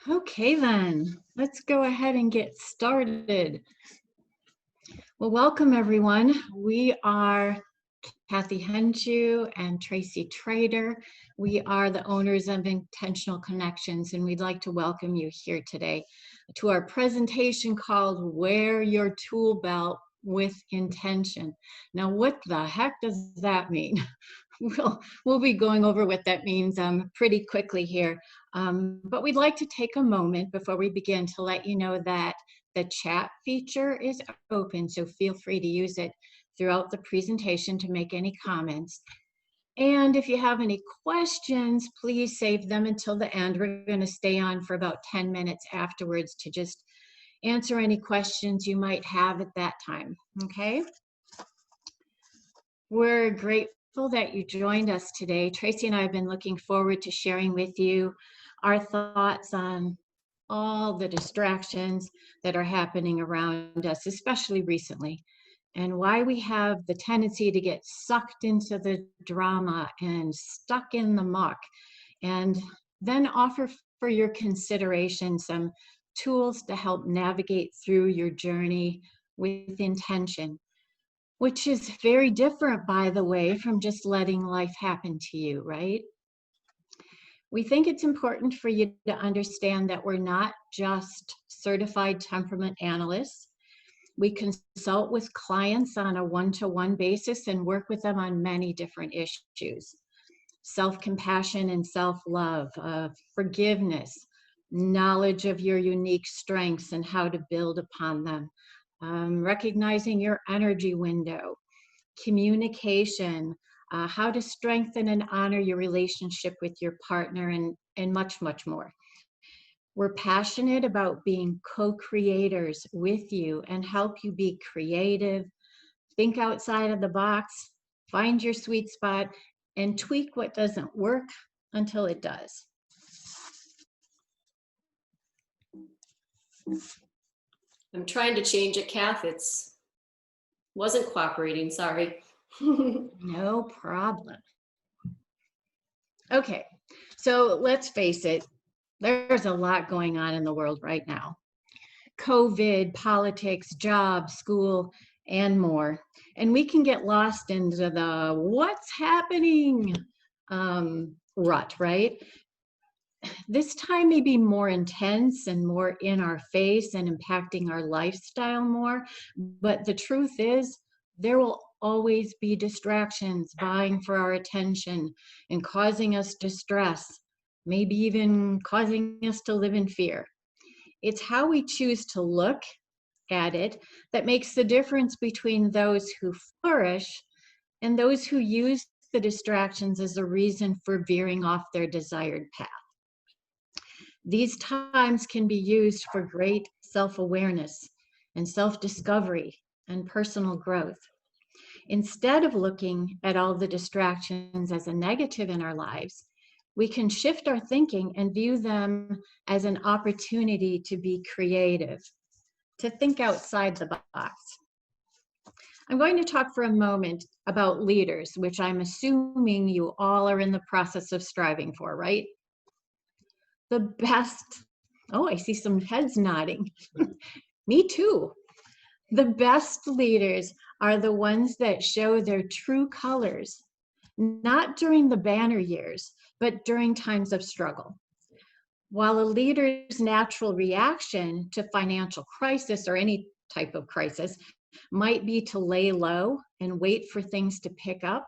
Okay, then let's go ahead and get started. Well, welcome everyone. We are Kathy Henju and Tracy Trader. We are the owners of Intentional Connections, and we'd like to welcome you here today to our presentation called Wear Your Tool Belt with Intention. Now, what the heck does that mean? We'll be going over what that means pretty quickly here. But we'd like to take a moment before we begin to let you know that the chat feature is open, so feel free to use it throughout the presentation to make any comments. And if you have any questions, please save them until the end. We're going to stay on for about 10 minutes afterwards to just answer any questions you might have at that time, okay? We're grateful that you joined us today. Tracy and I have been looking forward to sharing with you our thoughts on all the distractions that are happening around us, especially recently, and why we have the tendency to get sucked into the drama and stuck in the muck, and then offer for your consideration some tools to help navigate through your journey with intention, which is very different, by the way, from just letting life happen to you, right? We think it's important for you to understand that we're not just certified temperament analysts. We consult with clients on a one-to-one basis and work with them on many different issues. Self-compassion and self-love, forgiveness, knowledge of your unique strengths and how to build upon them, recognizing your energy window, communication, how to strengthen and honor your relationship with your partner, and much, much more. We're passionate about being co-creators with you and help you be creative, think outside of the box, find your sweet spot, and tweak what doesn't work until it does. I'm trying to change it, Kath. Wasn't cooperating, sorry. No problem. Okay, so let's face it, there's a lot going on in the world right now. COVID, politics, jobs, school, and more. And we can get lost into the what's happening rut, right? This time may be more intense and more in our face and impacting our lifestyle more, but the truth is there will always be distractions vying for our attention and causing us distress, maybe even causing us to live in fear. It's how we choose to look at it that makes the difference between those who flourish and those who use the distractions as a reason for veering off their desired path. These times can be used for great self-awareness and self-discovery and personal growth. Instead of looking at all the distractions as a negative in our lives, we can shift our thinking and view them as an opportunity to be creative, to think outside the box. I'm going to talk for a moment about leaders, which I'm assuming you all are in the process of striving for, right? The best, oh, I see some heads nodding. Me too. The best leaders are the ones that show their true colors, not during the banner years, but during times of struggle. While a leader's natural reaction to financial crisis or any type of crisis might be to lay low and wait for things to pick up,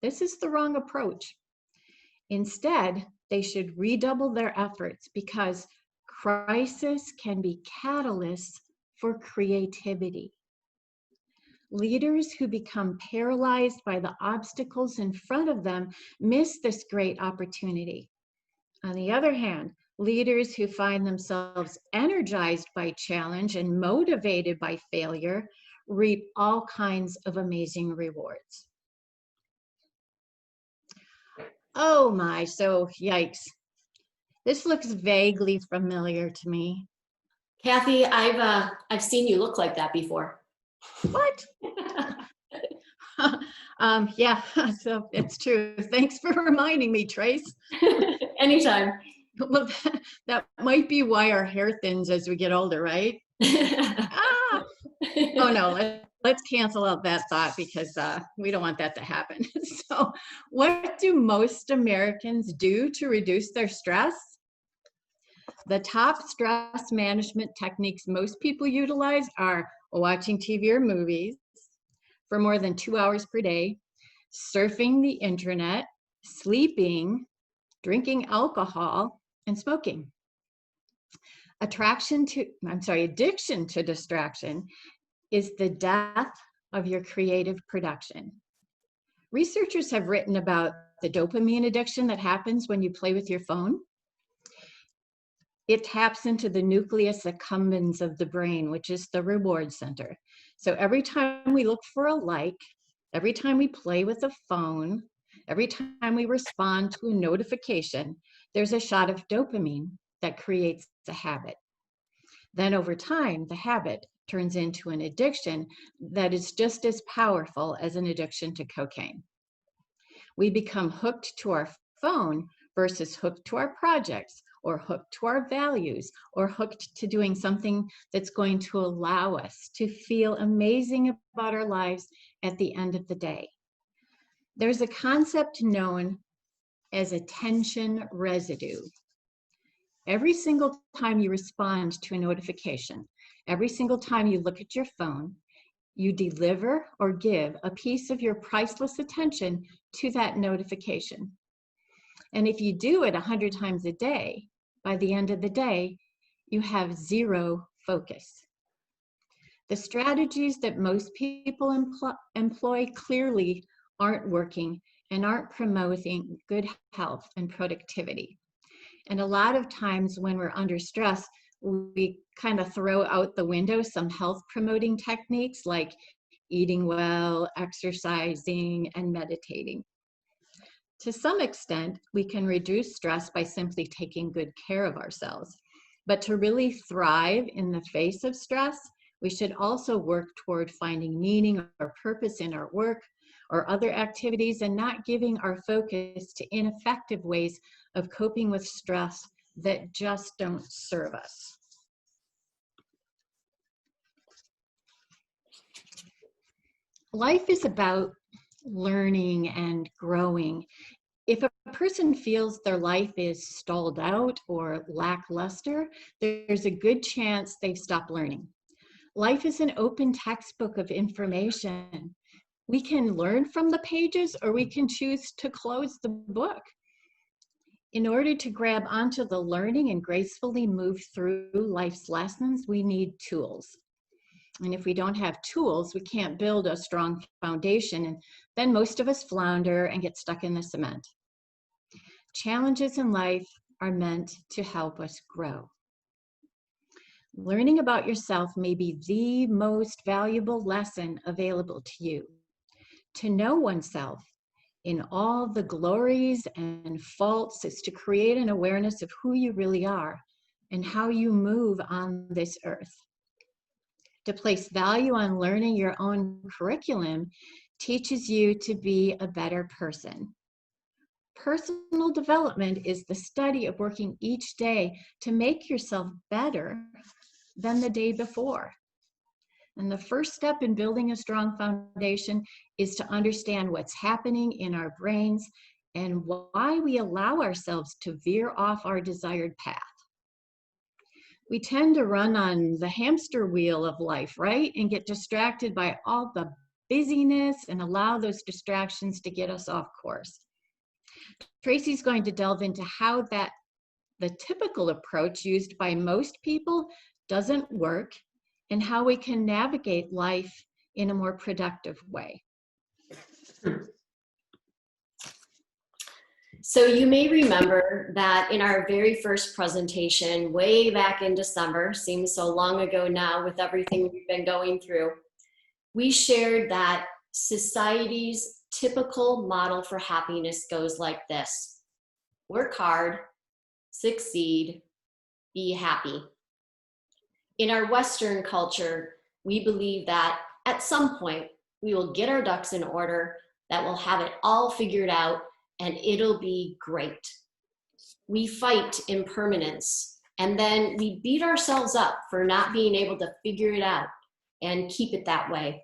this is the wrong approach. Instead, they should redouble their efforts because crisis can be catalysts for creativity. Leaders who become paralyzed by the obstacles in front of them miss this great opportunity. On the other hand, leaders who find themselves energized by challenge and motivated by failure reap all kinds of amazing rewards. Oh my, so yikes. This looks vaguely familiar to me. Kathy, I've seen you look like that before. What? Yeah, so it's true. Thanks for reminding me, Trace. Anytime. Well, that might be why our hair thins as we get older, right? Ah, oh no, let's cancel out that thought because we don't want that to happen. So, what do most Americans do to reduce their stress? The top stress management techniques most people utilize are watching TV or movies for more than 2 hours per day, surfing the internet, sleeping, drinking alcohol, and smoking. Addiction to distraction is the death of your creative production. Researchers have written about the dopamine addiction that happens when you play with your phone. It taps into the nucleus accumbens of the brain, which is the reward center. So every time we look for a like, every time we play with a phone, every time we respond to a notification, there's a shot of dopamine that creates a habit. Then over time, the habit turns into an addiction that is just as powerful as an addiction to cocaine. We become hooked to our phone versus hooked to our projects, or hooked to our values, or hooked to doing something that's going to allow us to feel amazing about our lives at the end of the day. There's a concept known as attention residue. Every single time you respond to a notification, every single time you look at your phone, you deliver or give a piece of your priceless attention to that notification. And if you do it 100 times a day, by the end of the day, you have zero focus. The strategies that most people employ clearly aren't working and aren't promoting good health and productivity. And a lot of times when we're under stress, we kind of throw out the window some health promoting techniques like eating well, exercising, and meditating. To some extent, we can reduce stress by simply taking good care of ourselves. But to really thrive in the face of stress, we should also work toward finding meaning or purpose in our work or other activities and not giving our focus to ineffective ways of coping with stress that just don't serve us. Life is about learning and growing. If a person feels their life is stalled out or lackluster, there's a good chance they've stopped learning. Life is an open textbook of information. We can learn from the pages or we can choose to close the book. In order to grab onto the learning and gracefully move through life's lessons, we need tools. And if we don't have tools, we can't build a strong foundation. And then most of us flounder and get stuck in the cement. Challenges in life are meant to help us grow. Learning about yourself may be the most valuable lesson available to you. To know oneself in all the glories and faults is to create an awareness of who you really are and how you move on this earth. To place value on learning your own curriculum teaches you to be a better person. Personal development is the study of working each day to make yourself better than the day before. And the first step in building a strong foundation is to understand what's happening in our brains and why we allow ourselves to veer off our desired path. We tend to run on the hamster wheel of life, right? And get distracted by all the busyness and allow those distractions to get us off course. Tracy's going to delve into how the typical approach used by most people doesn't work and how we can navigate life in a more productive way. So you may remember that in our very first presentation, way back in December, seems so long ago now with everything we've been going through, we shared that society's typical model for happiness goes like this: work hard, succeed, be happy. In our Western culture, we believe that at some point we will get our ducks in order, that we'll have it all figured out, and it'll be great. we fight impermanence, and then we beat ourselves up for not being able to figure it out and keep it that way.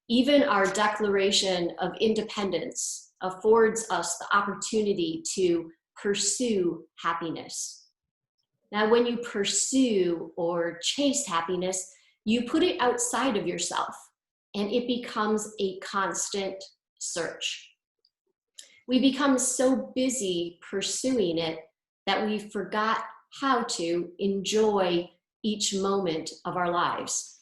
Even our Declaration of Independence affords us the opportunity to pursue happiness. Now, when you pursue or chase happiness, you put it outside of yourself, and it becomes a constant search. We become so busy pursuing it that we forgot how to enjoy each moment of our lives.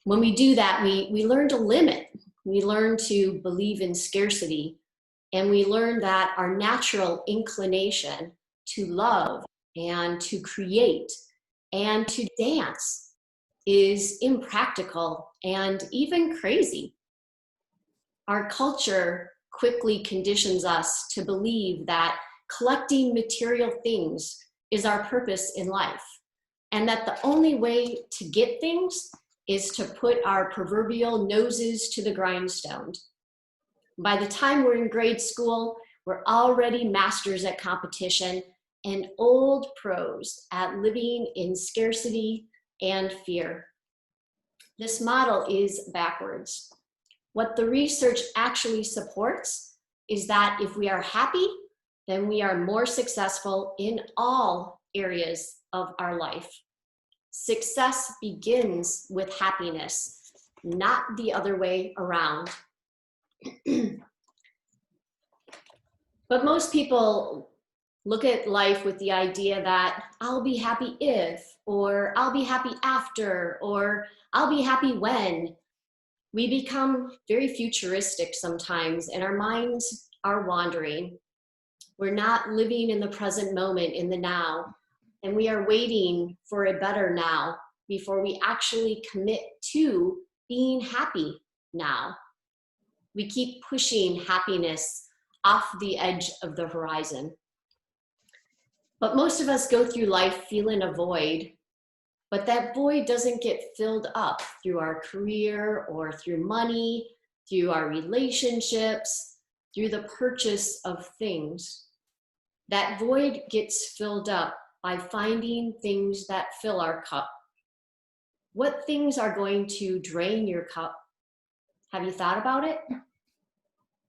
When we do that, we learn to limit. We learn to believe in scarcity, and we learn that our natural inclination to love and to create and to dance is impractical and even crazy. Our culture quickly conditions us to believe that collecting material things is our purpose in life, and that the only way to get things is to put our proverbial noses to the grindstone. By the time we're in grade school, we're already masters at competition and old pros at living in scarcity and fear. This model is backwards. What the research actually supports is that if we are happy, then we are more successful in all areas of our life. Success begins with happiness, not the other way around. But most people look at life with the idea that I'll be happy if, or I'll be happy after, or I'll be happy when. We become very futuristic sometimes, and our minds are wandering. We're not living in the present moment, in the now, and we are waiting for a better now before we actually commit to being happy now. We keep pushing happiness off the edge of the horizon. But most of us go through life feeling a void, but that void doesn't get filled up through our career or through money, through our relationships, through the purchase of things. That void gets filled up by finding things that fill our cup. What things are going to drain your cup? Have you thought about it?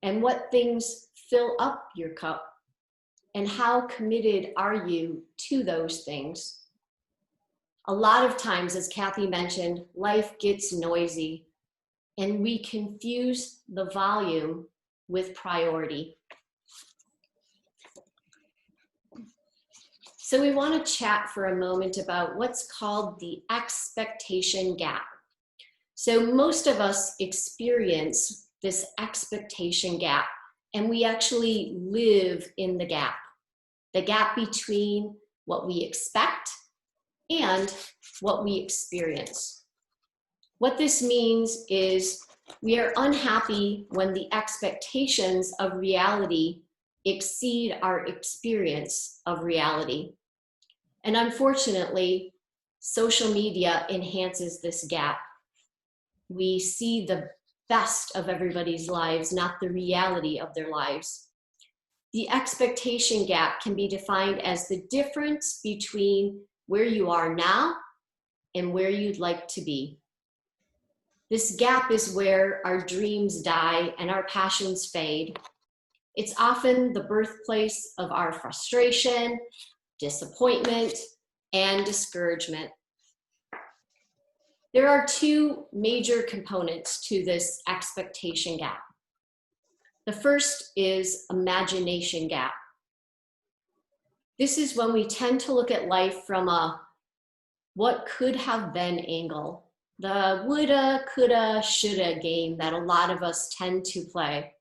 And what things fill up your cup? And how committed are you to those things? A lot of times, as Kathy mentioned, life gets noisy and we confuse the volume with priority. So we want to chat for a moment about what's called the expectation gap. So most of us experience this expectation gap, and we actually live in the gap between what we expect and what we experience. What this means is we are unhappy when the expectations of reality exceed our experience of reality. And unfortunately, social media enhances this gap. We see the best of everybody's lives, not the reality of their lives. The expectation gap can be defined as the difference between where you are now and where you'd like to be. This gap is where our dreams die and our passions fade. It's often the birthplace of our frustration, disappointment, and discouragement. There are two major components to this expectation gap. The first is imagination gap. This is when we tend to look at life from a what could have been angle, the woulda, coulda, shoulda game that a lot of us tend to play.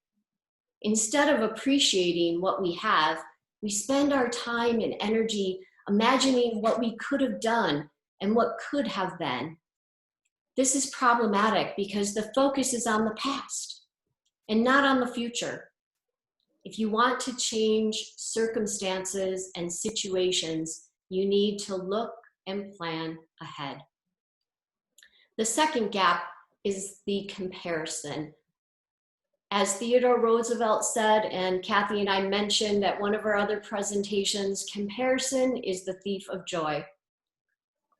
Instead of appreciating what we have, we spend our time and energy imagining what we could have done and what could have been. This is problematic because the focus is on the past and not on the future. If you want to change circumstances and situations, you need to look and plan ahead. The second gap is the comparison. As Theodore Roosevelt said, and Kathy and I mentioned at one of our other presentations, comparison is the thief of joy.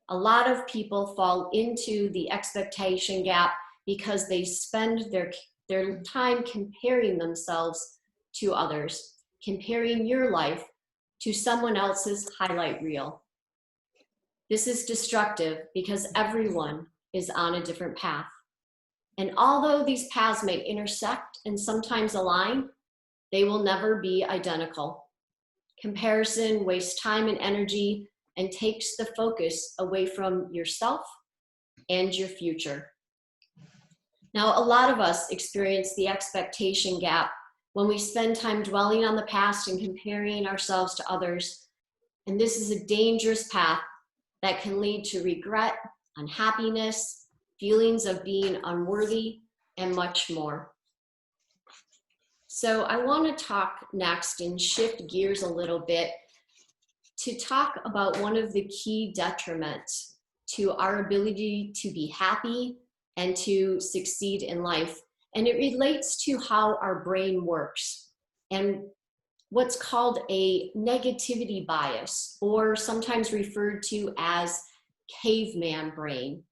A lot of people fall into the expectation gap because they spend their time comparing themselves to others, comparing your life to someone else's highlight reel. This is destructive because everyone is on a different path. And although these paths may intersect and sometimes align, they will never be identical. Comparison wastes time and energy and takes the focus away from yourself and your future. Now, a lot of us experience the expectation gap when we spend time dwelling on the past and comparing ourselves to others. And this is a dangerous path that can lead to regret, unhappiness, feelings of being unworthy, and much more. So I want to talk next and shift gears a little bit to talk about one of the key detriments to our ability to be happy and to succeed in life. And it relates to how our brain works and what's called a negativity bias, or sometimes referred to as caveman brain.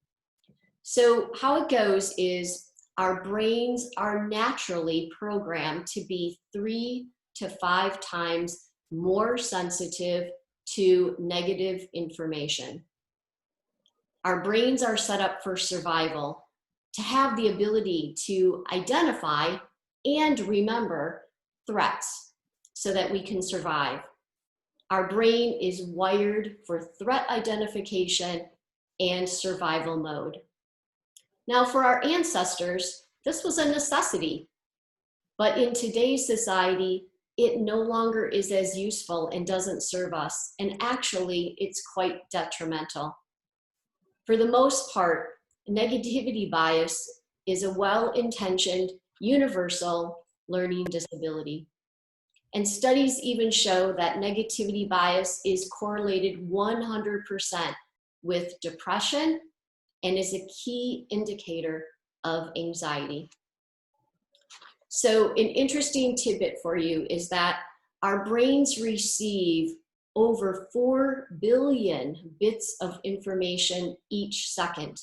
So how it goes is our brains are naturally programmed to be 3 to 5 times more sensitive to negative information. Our brains are set up for survival, to have the ability to identify and remember threats so that we can survive. Our brain is wired for threat identification and survival mode. Now, for our ancestors, this was a necessity, but in today's society, it no longer is as useful and doesn't serve us, and actually, it's quite detrimental. For the most part, negativity bias is a well-intentioned, universal learning disability. And studies even show that negativity bias is correlated 100% with depression and is a key indicator of anxiety. So an interesting tidbit for you is that our brains receive over 4 billion bits of information each second.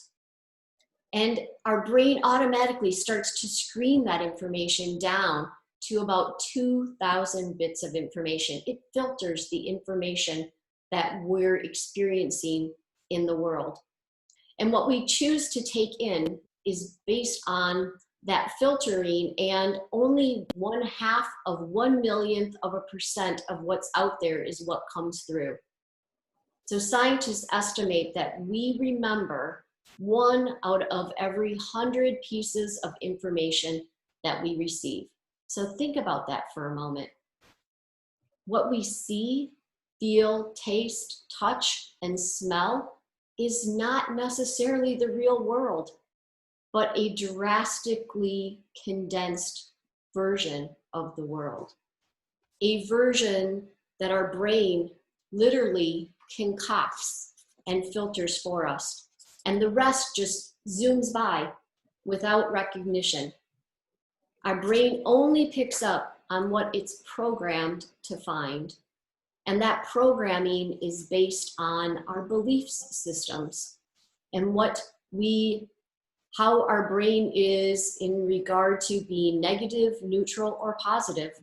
And our brain automatically starts to screen that information down to about 2,000 bits of information. It filters the information that we're experiencing in the world. And what we choose to take in is based on that filtering, and only 1/2 of 1/1,000,000% of what's out there is what comes through. So scientists estimate that we remember 1 out of every 100 pieces of information that we receive. So think about that for a moment. What we see, feel, taste, touch, and smell is not necessarily the real world, but a drastically condensed version of the world. A version that our brain literally concocts and filters for us. And the rest just zooms by without recognition. Our brain only picks up on what it's programmed to find. And that programming is based on our belief systems and how our brain is in regard to being negative, neutral, or positive.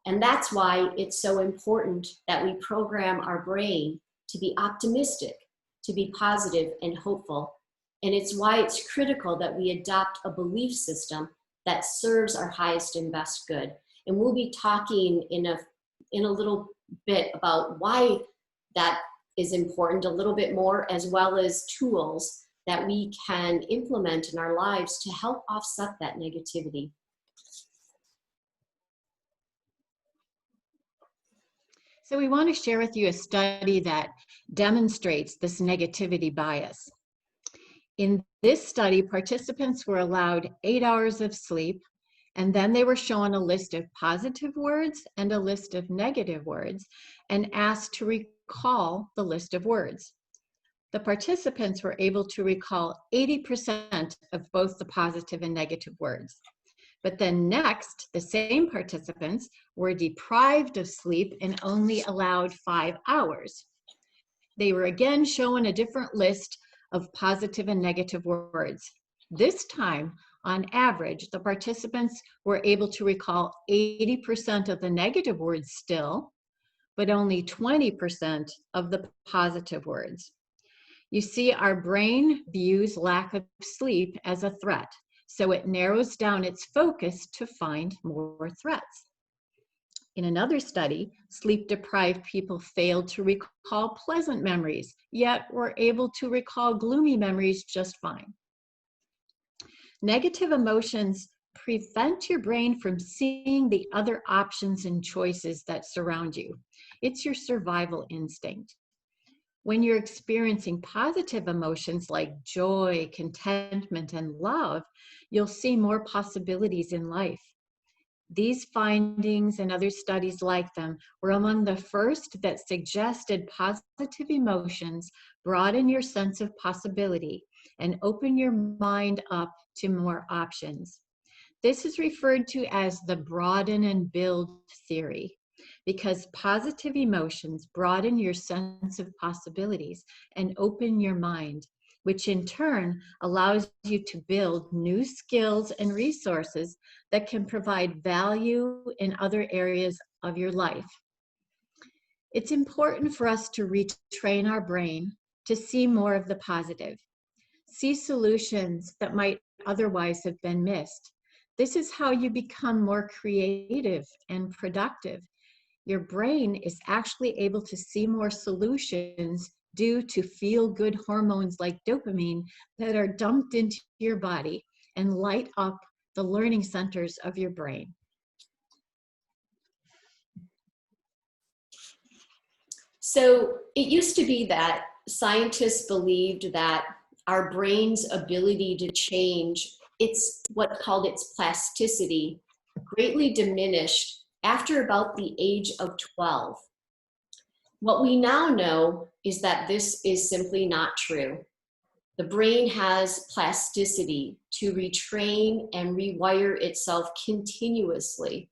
And that's why it's so important that we program our brain to be optimistic, to be positive and hopeful. And it's why it's critical that we adopt a belief system that serves our highest and best good. And we'll be talking in a little bit about why that is important a little bit more, as well as tools that we can implement in our lives to help offset that negativity. So we want to share with you a study that demonstrates this negativity bias. In this study, participants were allowed 8 hours of sleep, and then they were shown a list of positive words and a list of negative words and asked to recall the list of words. The participants were able to recall 80% of both the positive and negative words. But then next, the same participants were deprived of sleep and only allowed 5 hours. They were again shown a different list of positive and negative words. This time, on average, the participants were able to recall 80% of the negative words still, but only 20% of the positive words. You see, our brain views lack of sleep as a threat, so it narrows down its focus to find more threats. In another study, sleep-deprived people failed to recall pleasant memories, yet were able to recall gloomy memories just fine. Negative emotions prevent your brain from seeing the other options and choices that surround you. It's your survival instinct. When you're experiencing positive emotions like joy, contentment, and love, you'll see more possibilities in life. These findings and other studies like them were among the first that suggested positive emotions broaden your sense of possibility and open your mind up to more options. This is referred to as the broaden and build theory, because positive emotions broaden your sense of possibilities and open your mind, which in turn allows you to build new skills and resources that can provide value in other areas of your life. It's important for us to retrain our brain to see more of the positive, see solutions that might otherwise have been missed. This is how you become more creative and productive. Your brain is actually able to see more solutions due to feel-good hormones like dopamine that are dumped into your body and light up the learning centers of your brain. So it used to be that scientists believed that our brain's ability to change, it's what's called its plasticity, greatly diminished after about the age of 12. What we now know is that this is simply not true. The brain has plasticity to retrain and rewire itself continuously.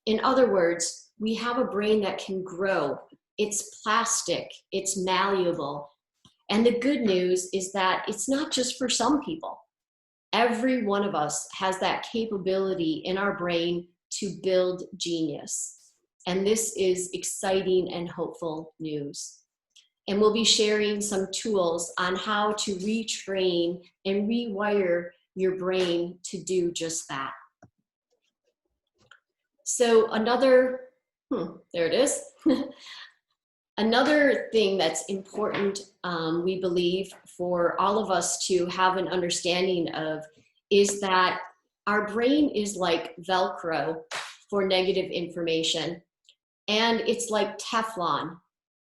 In other words, we have a brain that can grow. It's plastic, it's malleable. And the good news is that it's not just for some people. Every one of us has that capability in our brain to build genius. And this is exciting and hopeful news. And we'll be sharing some tools on how to retrain and rewire your brain to do just that. So there it is. Another thing that's important, we believe, for all of us to have an understanding of is that our brain is like Velcro for negative information, and it's like Teflon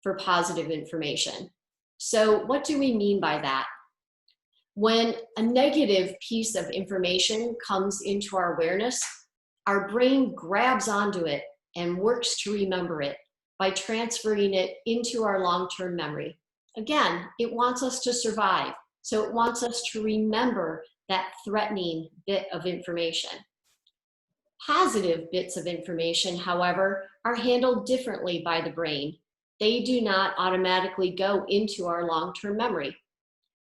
for positive information. So what do we mean by that? When a negative piece of information comes into our awareness, our brain grabs onto it and works to remember it by transferring it into our long-term memory. Again, it wants us to survive, so it wants us to remember that threatening bit of information. Positive bits of information, however, are handled differently by the brain. They do not automatically go into our long-term memory.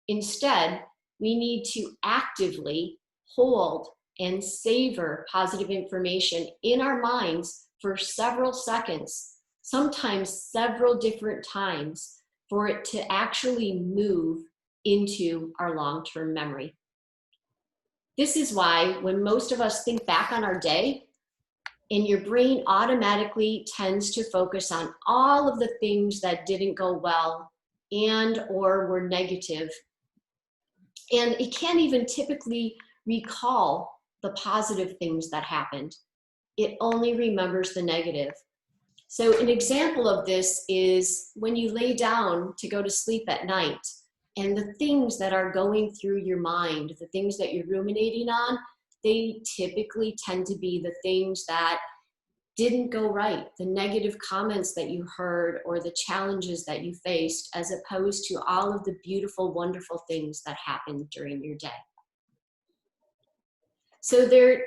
Instead, we need to actively hold and savor positive information in our minds for several seconds, sometimes several different times, for it to actually move into our long-term memory. This is why when most of us think back on our day, and your brain automatically tends to focus on all of the things that didn't go well and or were negative. And it can't even typically recall the positive things that happened. It only remembers the negative. So an example of this is when you lay down to go to sleep at night, and the things that are going through your mind, the things that you're ruminating on, they typically tend to be the things that didn't go right, the negative comments that you heard or the challenges that you faced, as opposed to all of the beautiful, wonderful things that happened during your day. So there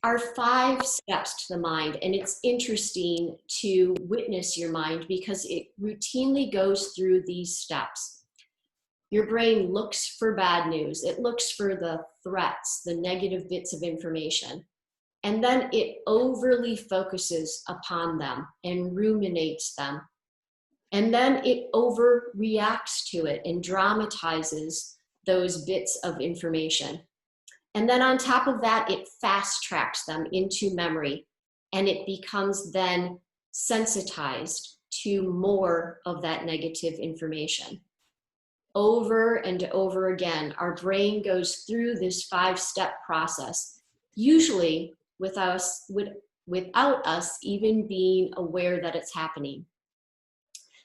are 5 steps to the mind, and it's interesting to witness your mind because it routinely goes through these steps. Your brain looks for bad news. It looks for the threats, the negative bits of information, and then it overly focuses upon them and ruminates them. And then it overreacts to it and dramatizes those bits of information. And then on top of that, it fast tracks them into memory, and it becomes then sensitized to more of that negative information. Over and over again, our brain goes through this 5-step process, usually without us even being aware that it's happening.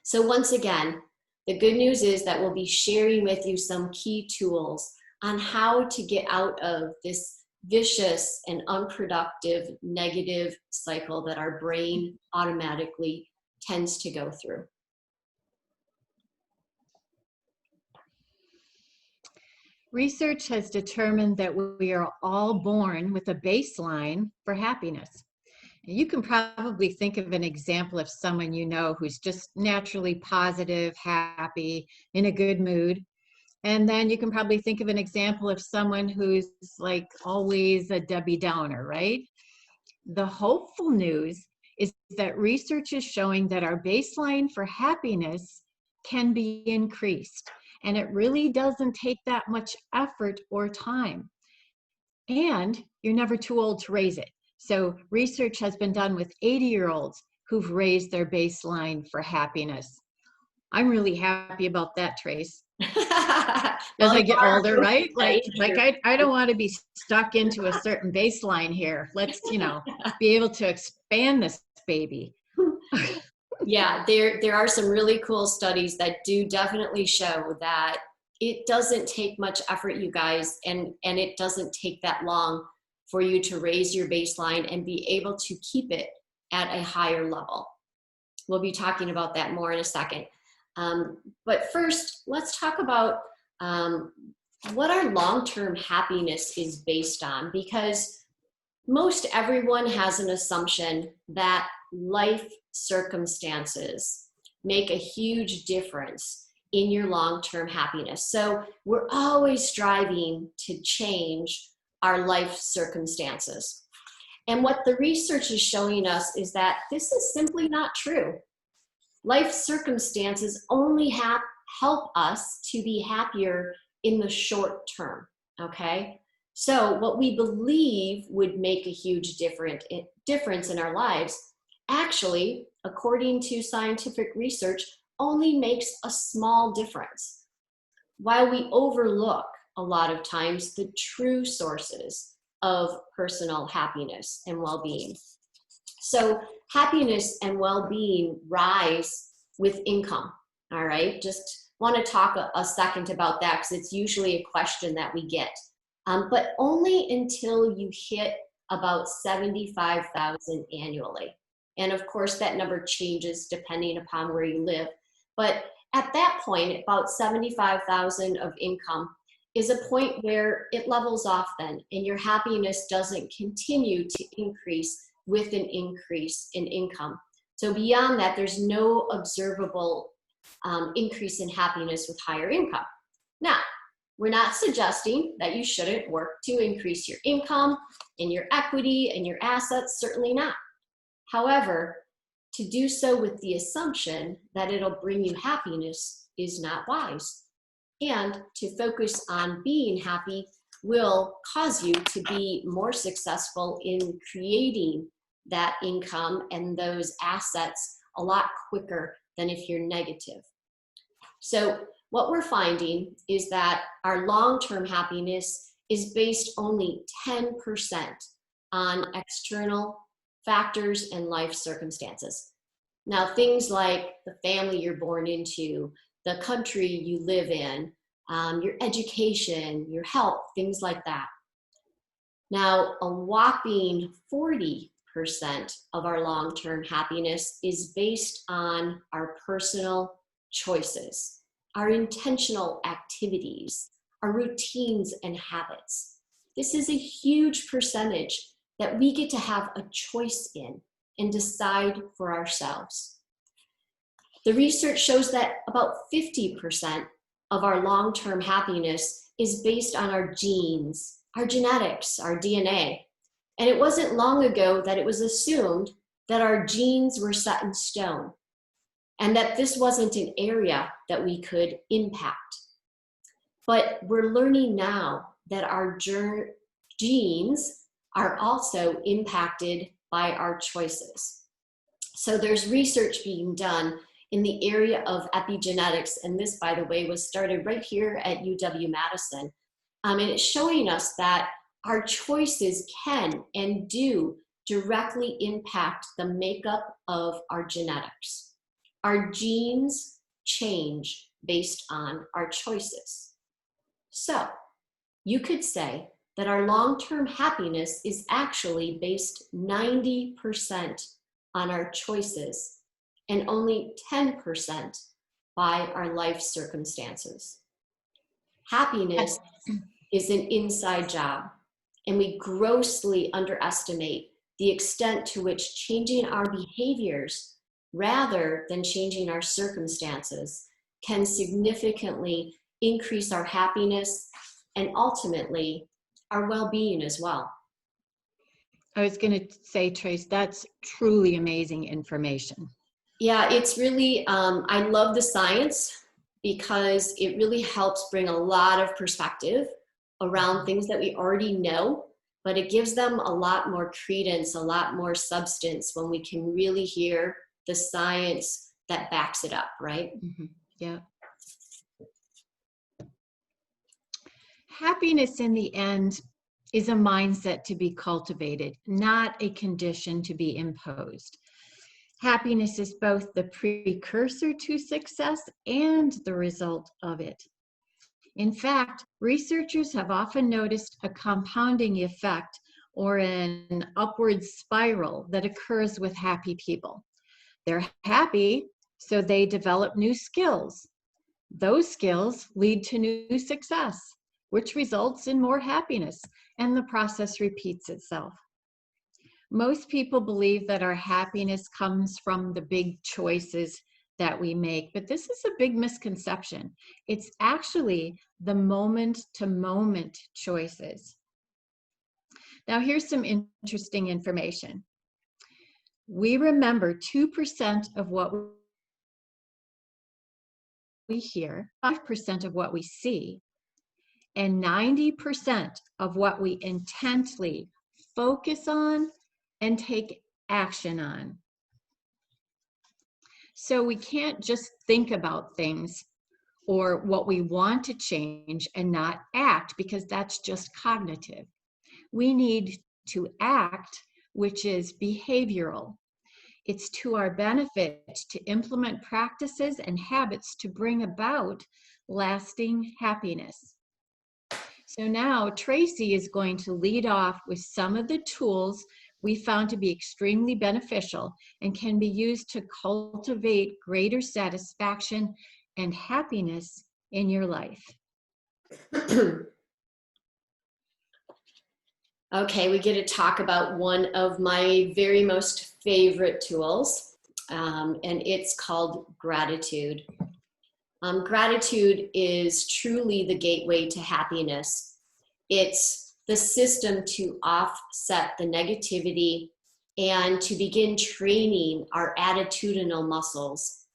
So once again, the good news is that we'll be sharing with you some key tools on how to get out of this vicious and unproductive negative cycle that our brain automatically tends to go through. Research has determined that we are all born with a baseline for happiness. You can probably think of an example of someone you know who's just naturally positive, happy, in a good mood. And then you can probably think of an example of someone who's like always a Debbie Downer, right? The hopeful news is that research is showing that our baseline for happiness can be increased. And it really doesn't take that much effort or time. And you're never too old to raise it. So research has been done with 80-year-olds who've raised their baseline for happiness. I'm really happy about that, Trace. As I get older, right? Like I don't want to be stuck into a certain baseline here. Let's, be able to expand this baby. Yeah, there are some really cool studies that do definitely show that it doesn't take much effort, you guys, and it doesn't take that long for you to raise your baseline and be able to keep it at a higher level. We'll be talking about that more in a second. But first, let's talk about what our long-term happiness is based on, because most everyone has an assumption that life circumstances make a huge difference in your long-term happiness. So we're always striving to change our life circumstances. And what the research is showing us is that this is simply not true. Life circumstances only help us to be happier in the short term, okay? So what we believe would make a huge difference in our lives, actually, according to scientific research, only makes a small difference. While we overlook a lot of times the true sources of personal happiness and well-being. So happiness and well-being rise with income, all right? Just want to talk a second about that because it's usually a question that we get. But only until you hit about $75,000 annually. And of course, that number changes depending upon where you live. But at that point, about $75,000 of income is a point where it levels off then, and your happiness doesn't continue to increase with an increase in income. So beyond that, there's no observable increase in happiness with higher income. Now, we're not suggesting that you shouldn't work to increase your income and your equity and your assets, certainly not. However, to do so with the assumption that it'll bring you happiness is not wise. And to focus on being happy will cause you to be more successful in creating that income and those assets a lot quicker than if you're negative. So what we're finding is that our long-term happiness is based only 10% on external factors and life circumstances. Now, things like the family you're born into, the country you live in, your education, your health, things like that. Now, a whopping 40% of our long-term happiness is based on our personal choices, our intentional activities, our routines and habits. This is a huge percentage that we get to have a choice in and decide for ourselves. The research shows that about 50% of our long-term happiness is based on our genes, our genetics, our DNA. And it wasn't long ago that it was assumed that our genes were set in stone and that this wasn't an area that we could impact. But we're learning now that our genes are also impacted by our choices. So there's research being done in the area of epigenetics, and this, by the way, was started right here at UW-Madison. And it's showing us that our choices can and do directly impact the makeup of our genetics. Our genes change based on our choices. So you could say that our long-term happiness is actually based 90% on our choices and only 10% by our life circumstances. Happiness is an inside job, and we grossly underestimate the extent to which changing our behaviors rather than changing our circumstances can significantly increase our happiness and ultimately our well-being as well. I was going to say, Trace, that's truly amazing information. Yeah, it's really, I love the science because it really helps bring a lot of perspective around things that we already know, but it gives them a lot more credence, a lot more substance when we can really hear the science that backs it up, right? Mm-hmm. Yeah. Happiness in the end is a mindset to be cultivated, not a condition to be imposed. Happiness is both the precursor to success and the result of it. In fact, researchers have often noticed a compounding effect or an upward spiral that occurs with happy people. They're happy, so they develop new skills. Those skills lead to new success, which results in more happiness, and the process repeats itself. Most people believe that our happiness comes from the big choices that we make, but this is a big misconception. It's actually the moment-to-moment choices. Now, here's some interesting information. We remember 2% of what we hear, 5% of what we see, and 90% of what we intently focus on and take action on. So we can't just think about things or what we want to change and not act, because that's just cognitive. We need to act, which is behavioral. It's to our benefit to implement practices and habits to bring about lasting happiness. So now Tracy is going to lead off with some of the tools we found to be extremely beneficial and can be used to cultivate greater satisfaction and happiness in your life. Okay, we get to talk about one of my very most favorite tools, and it's called gratitude. Gratitude is truly the gateway to happiness. It's the system to offset the negativity and to begin training our attitudinal muscles.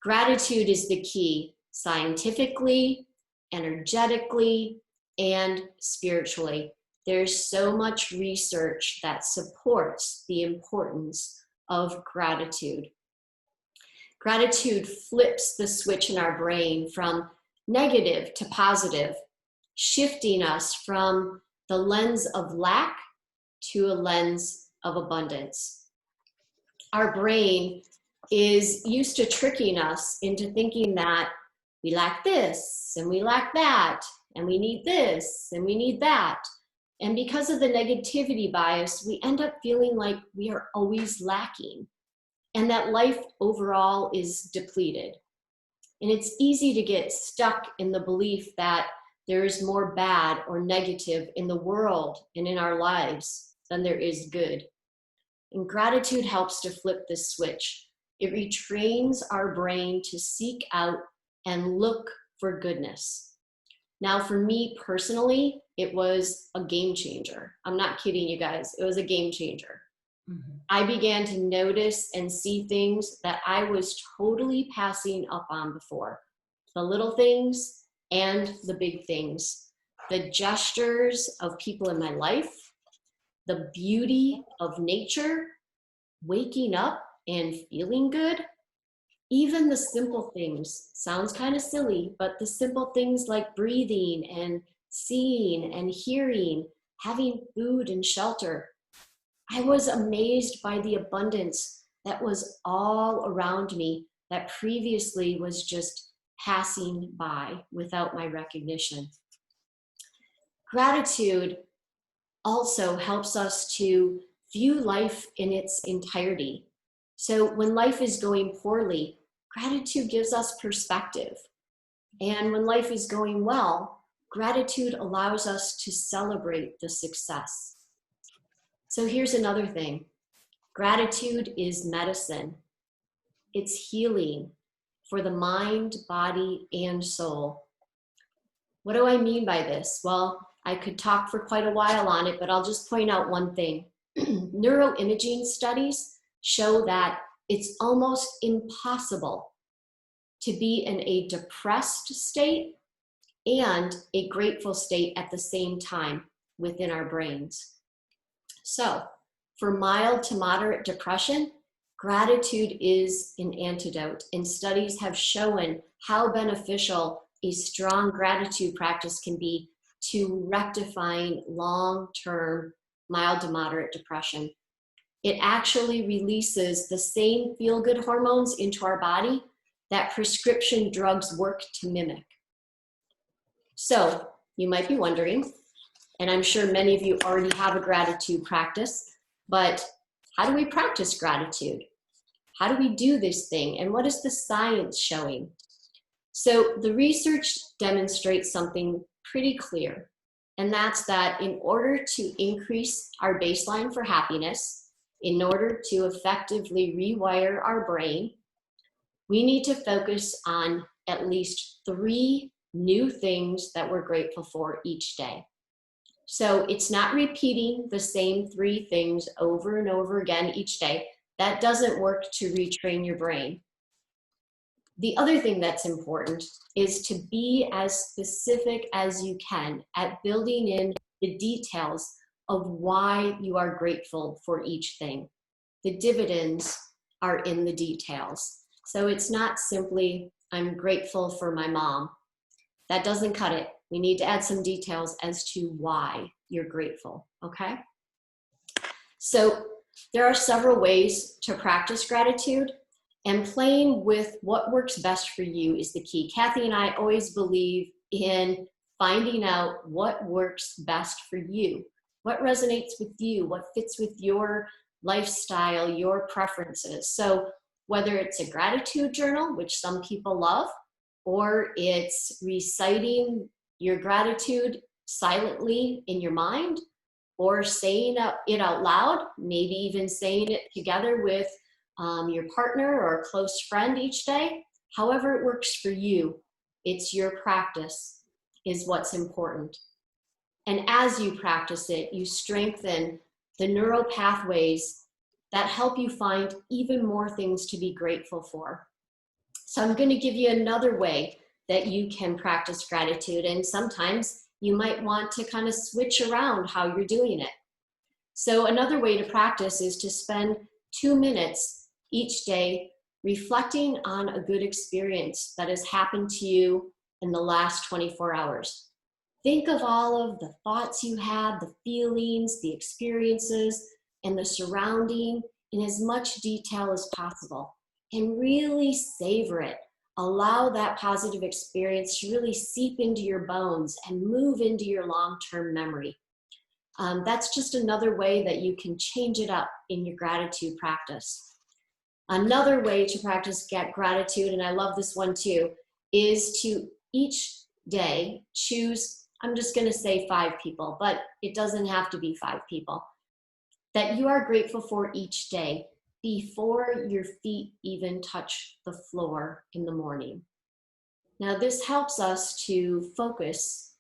Gratitude is the key scientifically, energetically, and spiritually. There's so much research that supports the importance of gratitude. Gratitude flips the switch in our brain from negative to positive, shifting us from the lens of lack to a lens of abundance. Our brain is used to tricking us into thinking that we lack this and we lack that and we need this and we need that. And because of the negativity bias, we end up feeling like we are always lacking and that life overall is depleted. And it's easy to get stuck in the belief that there is more bad or negative in the world and in our lives than there is good. And gratitude helps to flip this switch. It retrains our brain to seek out and look for goodness. Now, for me personally, it was a game changer. I'm not kidding you guys. It was a game changer. Mm-hmm. I began to notice and see things that I was totally passing up on before. The little things and the big things. The gestures of people in my life. The beauty of nature. Waking up and feeling good. Even the simple things, sounds kind of silly, but the simple things like breathing and seeing and hearing, having food and shelter. I was amazed by the abundance that was all around me that previously was just passing by without my recognition. Gratitude also helps us to view life in its entirety. So when life is going poorly, gratitude gives us perspective. And when life is going well, gratitude allows us to celebrate the success. So here's another thing. Gratitude is medicine. It's healing for the mind, body, and soul. What do I mean by this? Well, I could talk for quite a while on it, but I'll just point out one thing. Neuroimaging studies show that it's almost impossible to be in a depressed state and a grateful state at the same time within our brains. So, for mild to moderate depression, gratitude is an antidote, and studies have shown how beneficial a strong gratitude practice can be to rectifying long-term mild to moderate depression. It actually releases the same feel-good hormones into our body that prescription drugs work to mimic. So you might be wondering, and I'm sure many of you already have a gratitude practice, but how do we practice gratitude? How do we do this thing? And what is the science showing? So the research demonstrates something pretty clear, and that's that in order to increase our baseline for happiness, in order to effectively rewire our brain, we need to focus on at least 3 new things that we're grateful for each day. So it's not repeating the same 3 things over and over again each day. That doesn't work to retrain your brain. The other thing that's important is to be as specific as you can at building in the details of why you are grateful for each thing. The dividends are in the details. So it's not simply, I'm grateful for my mom. That doesn't cut it. We need to add some details as to why you're grateful, okay? So there are several ways to practice gratitude, and playing with what works best for you is the key. Kathy and I always believe in finding out what works best for you, what resonates with you, what fits with your lifestyle, your preferences. So whether it's a gratitude journal, which some people love, or it's reciting your gratitude silently in your mind, or saying it out loud, maybe even saying it together with your partner or a close friend each day, however it works for you, it's your practice is what's important. And as you practice it, you strengthen the neural pathways that help you find even more things to be grateful for. So I'm going to give you another way that you can practice gratitude, and sometimes you might want to kind of switch around how you're doing it. So another way to practice is to spend 2 minutes each day reflecting on a good experience that has happened to you in the last 24 hours. Think of all of the thoughts you had, the feelings, the experiences, and the surrounding in as much detail as possible, and really savor it. Allow that positive experience to really seep into your bones and move into your long-term memory. That's just another way that you can change it up in your gratitude practice. Another way to practice gratitude, and I love this one too, is to each day choose, I'm just going to say 5 people, but it doesn't have to be 5 people. that you are grateful for each day before your feet even touch the floor in the morning. Now, this helps us to focus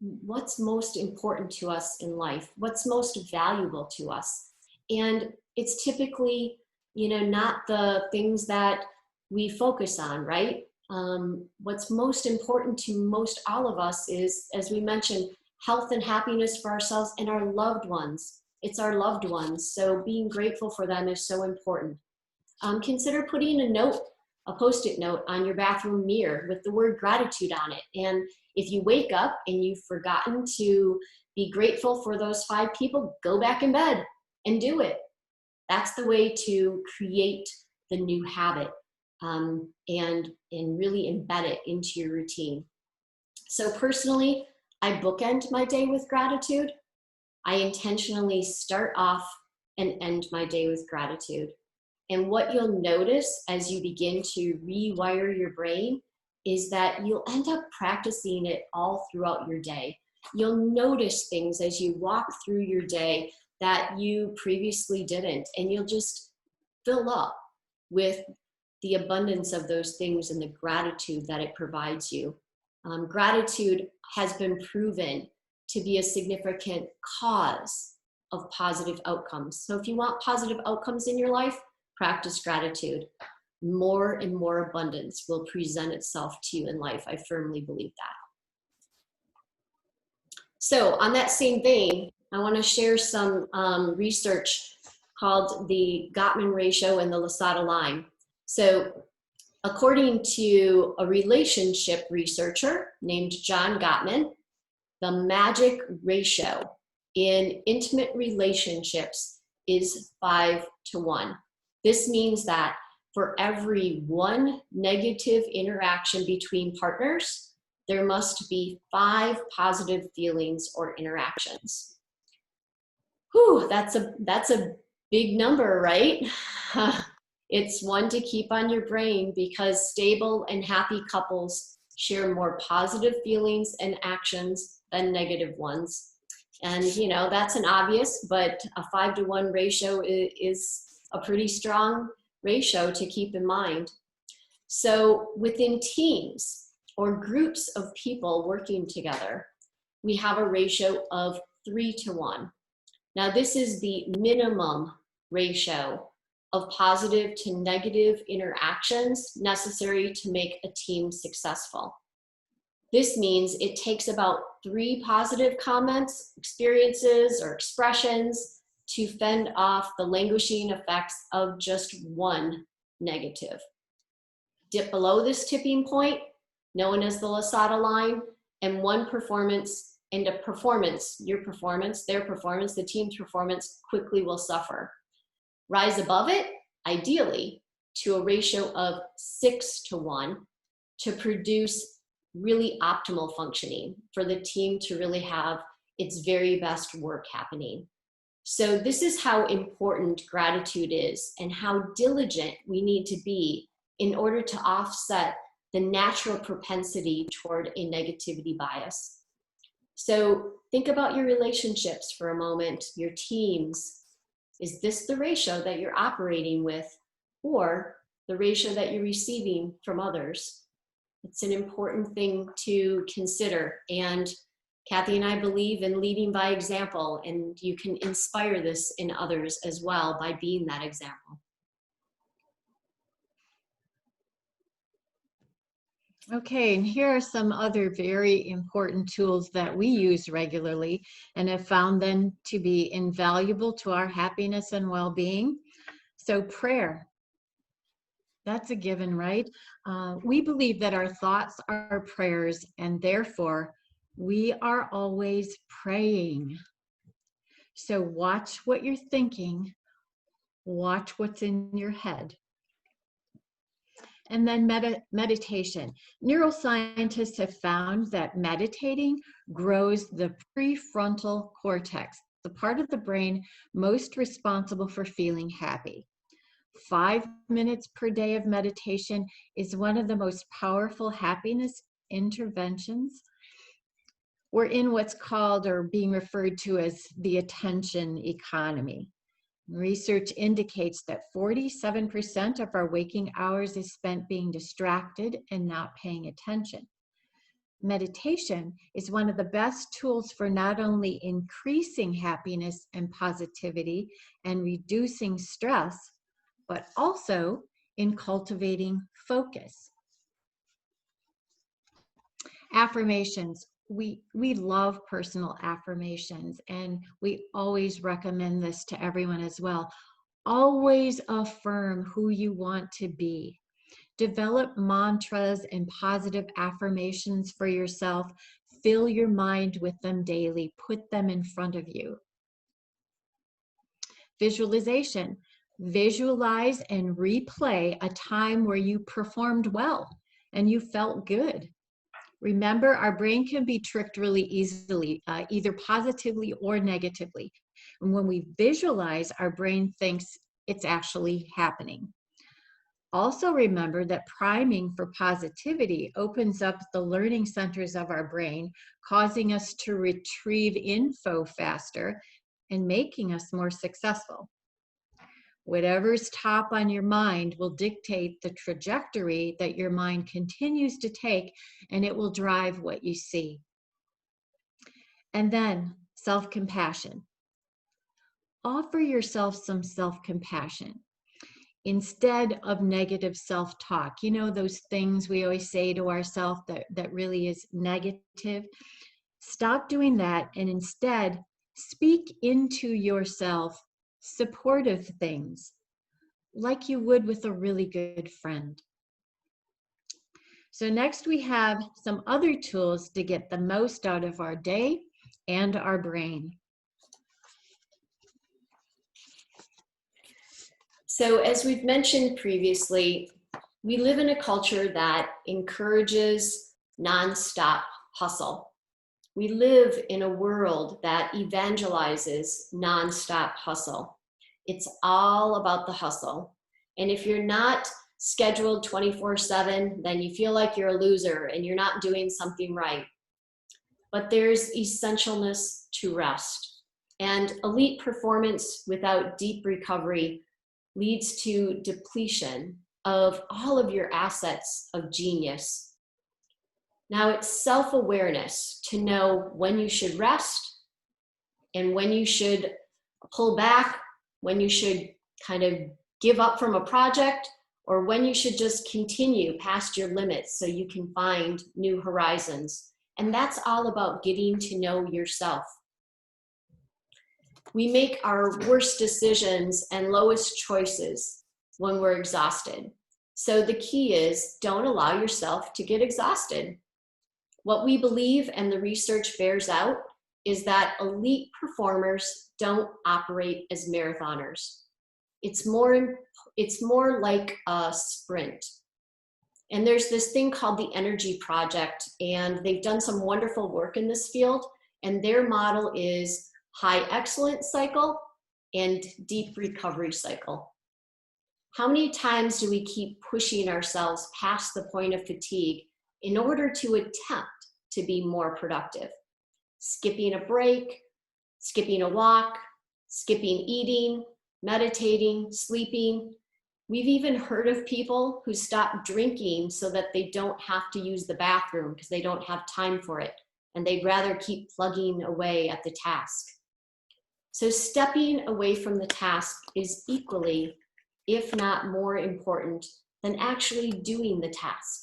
what's most important to us in life, what's most valuable to us. And it's typically, not the things that we focus on, right? What's most important to most all of us is, as we mentioned, health and happiness for ourselves and our loved ones. It's our loved ones. So being grateful for them is so important. Consider putting a Post-it note on your bathroom mirror with the word gratitude on it. And if you wake up and you've forgotten to be grateful for those 5 people, go back in bed and do it. That's the way to create the new habit, and really embed it into your routine. So personally, I bookend my day with gratitude. I intentionally start off and end my day with gratitude. And what you'll notice as you begin to rewire your brain is that you'll end up practicing it all throughout your day. You'll notice things as you walk through your day that you previously didn't, and you'll just fill up with the abundance of those things and the gratitude that it provides you. Gratitude has been proven to be a significant cause of positive outcomes. So if you want positive outcomes in your life, practice gratitude. More and more abundance will present itself to you in life. I firmly believe that. So on that same vein, I want to share some research called the Gottman ratio and the Lasada line. So according to a relationship researcher named John Gottman, the magic ratio in intimate relationships is 5-to-1. This means that for every 1 negative interaction between partners, there must be 5 positive feelings or interactions. Whew, that's a big number, right? It's one to keep on your brain, because stable and happy couples share more positive feelings and actions than negative ones. And that's an obvious, but a 5-to-1 ratio is a pretty strong ratio to keep in mind. So within teams or groups of people working together, we have a ratio of 3-to-1. Now, this is the minimum ratio of positive to negative interactions necessary to make a team successful. This means it takes about 3 positive comments, experiences, or expressions to fend off the languishing effects of just 1 negative. Dip below this tipping point, known as the Lasada line, and one performance and a performance, your performance, their performance, the team's performance quickly will suffer. Rise above it, ideally, to a ratio of 6-to-1 to produce really optimal functioning for the team to really have its very best work happening. So this is how important gratitude is and how diligent we need to be in order to offset the natural propensity toward a negativity bias. So think about your relationships for a moment, your teams. Is this the ratio that you're operating with, or the ratio that you're receiving from others? It's an important thing to consider. And Kathy and I believe in leading by example, and you can inspire this in others as well by being that example. Okay, and here are some other very important tools that we use regularly and have found them to be invaluable to our happiness and well-being. So prayer, that's a given, right? We believe that our thoughts are prayers, and therefore we are always praying. So watch what you're thinking, watch what's in your head. And then meditation. Neuroscientists have found that meditating grows the prefrontal cortex, the part of the brain most responsible for feeling happy. 5 minutes per day of meditation is one of the most powerful happiness interventions. We're in what's called or being referred to as the attention economy. Research indicates that 47% of our waking hours is spent being distracted and not paying attention. Meditation is one of the best tools for not only increasing happiness and positivity and reducing stress, but also in cultivating focus. Affirmations. We love personal affirmations, and we always recommend this to everyone as well. Always affirm who you want to be. Develop mantras and positive affirmations for yourself. Fill your mind with them daily. Put them in front of you. Visualization. Visualize and replay a time where you performed well and you felt good. Remember, our brain can be tricked really easily, either positively or negatively. And when we visualize, our brain thinks it's actually happening. Also remember that priming for positivity opens up the learning centers of our brain, causing us to retrieve info faster and making us more successful. Whatever's top on your mind will dictate the trajectory that your mind continues to take, and it will drive what you see. And then self-compassion. Offer yourself some self-compassion instead of negative self-talk. You know, those things we always say to ourselves that really is negative. Stop doing that and instead speak into yourself supportive things like you would with a really good friend. So next we have some other tools to get the most out of our day and our brain. So as we've mentioned previously, we live in a culture that encourages nonstop hustle. We live in a world that evangelizes nonstop hustle. It's all about the hustle. And if you're not scheduled 24/7, then you feel like you're a loser and you're not doing something right. But there's essentialness to rest. And elite performance without deep recovery leads to depletion of all of your assets of genius. Now it's self-awareness to know when you should rest and when you should pull back, when you should kind of give up from a project, or when you should just continue past your limits so you can find new horizons. And that's all about getting to know yourself. We make our worst decisions and lowest choices when we're exhausted. So the key is don't allow yourself to get exhausted. What we believe, and the research bears out, is that elite performers don't operate as marathoners. It's more like a sprint. And there's this thing called the Energy Project, and they've done some wonderful work in this field, and their model is high excellence cycle and deep recovery cycle. How many times do we keep pushing ourselves past the point of fatigue in order to attempt to be more productive? Skipping a break, skipping a walk, skipping eating, meditating, sleeping. We've even heard of people who stop drinking so that they don't have to use the bathroom because they don't have time for it, and they'd rather keep plugging away at the task. So stepping away from the task is equally, if not more important than actually doing the task.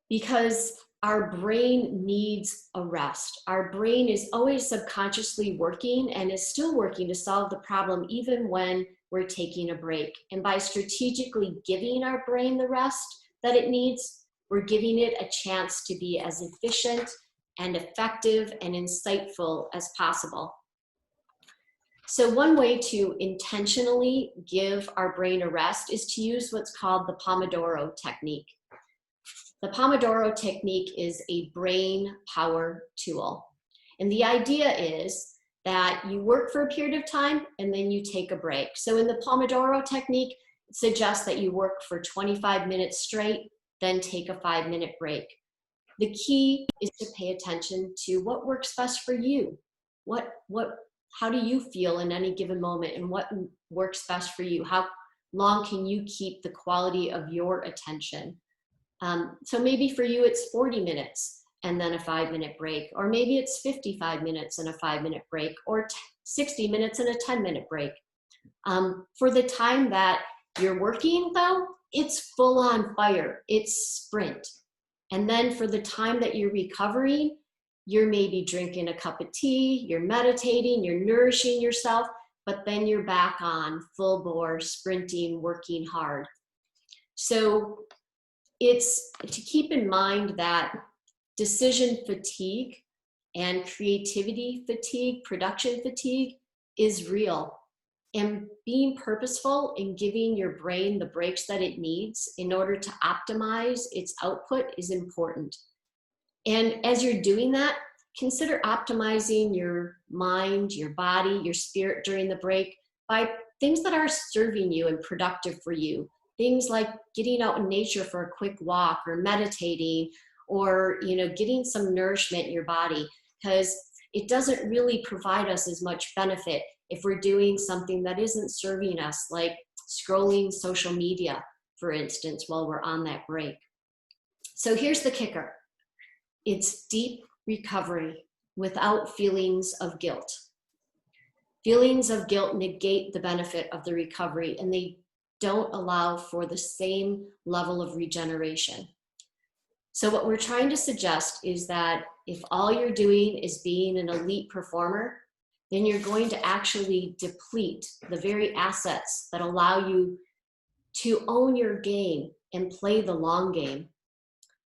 Because our brain needs a rest. Our brain is always subconsciously working and is still working to solve the problem even when we're taking a break. And by strategically giving our brain the rest that it needs, we're giving it a chance to be as efficient and effective and insightful as possible. So one way to intentionally give our brain a rest is to use what's called the Pomodoro technique. The Pomodoro technique is a brain power tool. And the idea is that you work for a period of time and then you take a break. So in the Pomodoro technique, it suggests that you work for 25 minutes straight, then take a 5-minute break. The key is to pay attention to what works best for you. how do you feel in any given moment and what works best for you? How long can you keep the quality of your attention? So maybe for you, it's 40 minutes and then a 5-minute break, or maybe it's 55 minutes and a 5-minute break, or 60 minutes and a 10-minute break. For the time that you're working though, it's full on fire, it's sprint. And then for the time that you're recovering, you're maybe drinking a cup of tea, you're meditating, you're nourishing yourself, but then you're back on full bore, sprinting, working hard. So it's to keep in mind that decision fatigue and creativity fatigue, production fatigue is real. And being purposeful in giving your brain the breaks that it needs in order to optimize its output is important. And as you're doing that, consider optimizing your mind, your body, your spirit during the break by things that are serving you and productive for you. Things like getting out in nature for a quick walk, or meditating, or getting some nourishment in your body, because it doesn't really provide us as much benefit if we're doing something that isn't serving us, like scrolling social media, for instance, while we're on that break. So here's the kicker. It's deep recovery without feelings of guilt. Feelings of guilt negate the benefit of the recovery, and they don't allow for the same level of regeneration. So what we're trying to suggest is that if all you're doing is being an elite performer, then you're going to actually deplete the very assets that allow you to own your game and play the long game.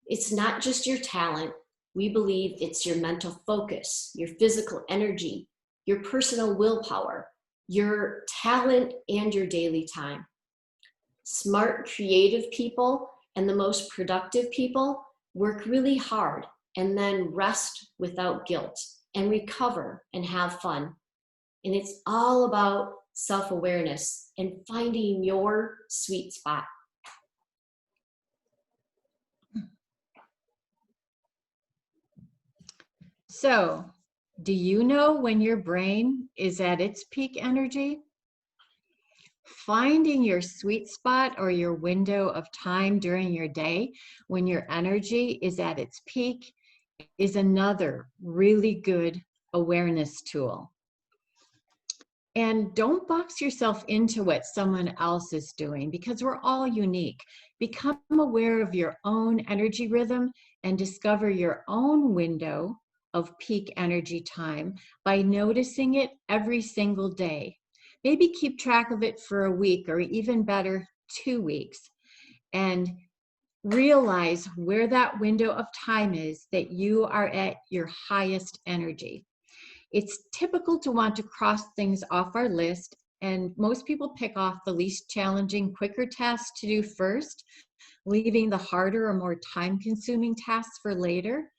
It's not just your talent. We believe it's your mental focus, your physical energy, your personal willpower, your talent, and your daily time. Smart, creative people and the most productive people work really hard and then rest without guilt and recover and have fun. And it's all about self-awareness and finding your sweet spot. So, do you know when your brain is at its peak energy? Finding your sweet spot or your window of time during your day when your energy is at its peak is another really good awareness tool. And don't box yourself into what someone else is doing, because we're all unique. Become aware of your own energy rhythm and discover your own window of peak energy time by noticing it every single day. Maybe keep track of it for a week, or even better, 2 weeks, and realize where that window of time is that you are at your highest energy. It's typical to want to cross things off our list, and most people pick off the least challenging, quicker tasks to do first, leaving the harder or more time-consuming tasks for later.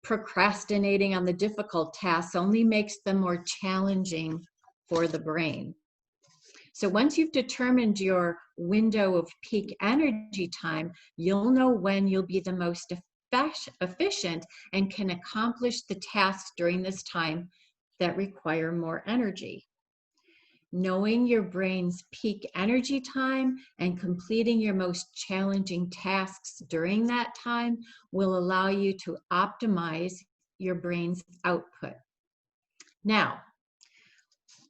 Procrastinating on the difficult tasks only makes them more challenging for the brain. So once you've determined your window of peak energy time, you'll know when you'll be the most efficient and can accomplish the tasks during this time that require more energy. Knowing your brain's peak energy time and completing your most challenging tasks during that time will allow you to optimize your brain's output. Now,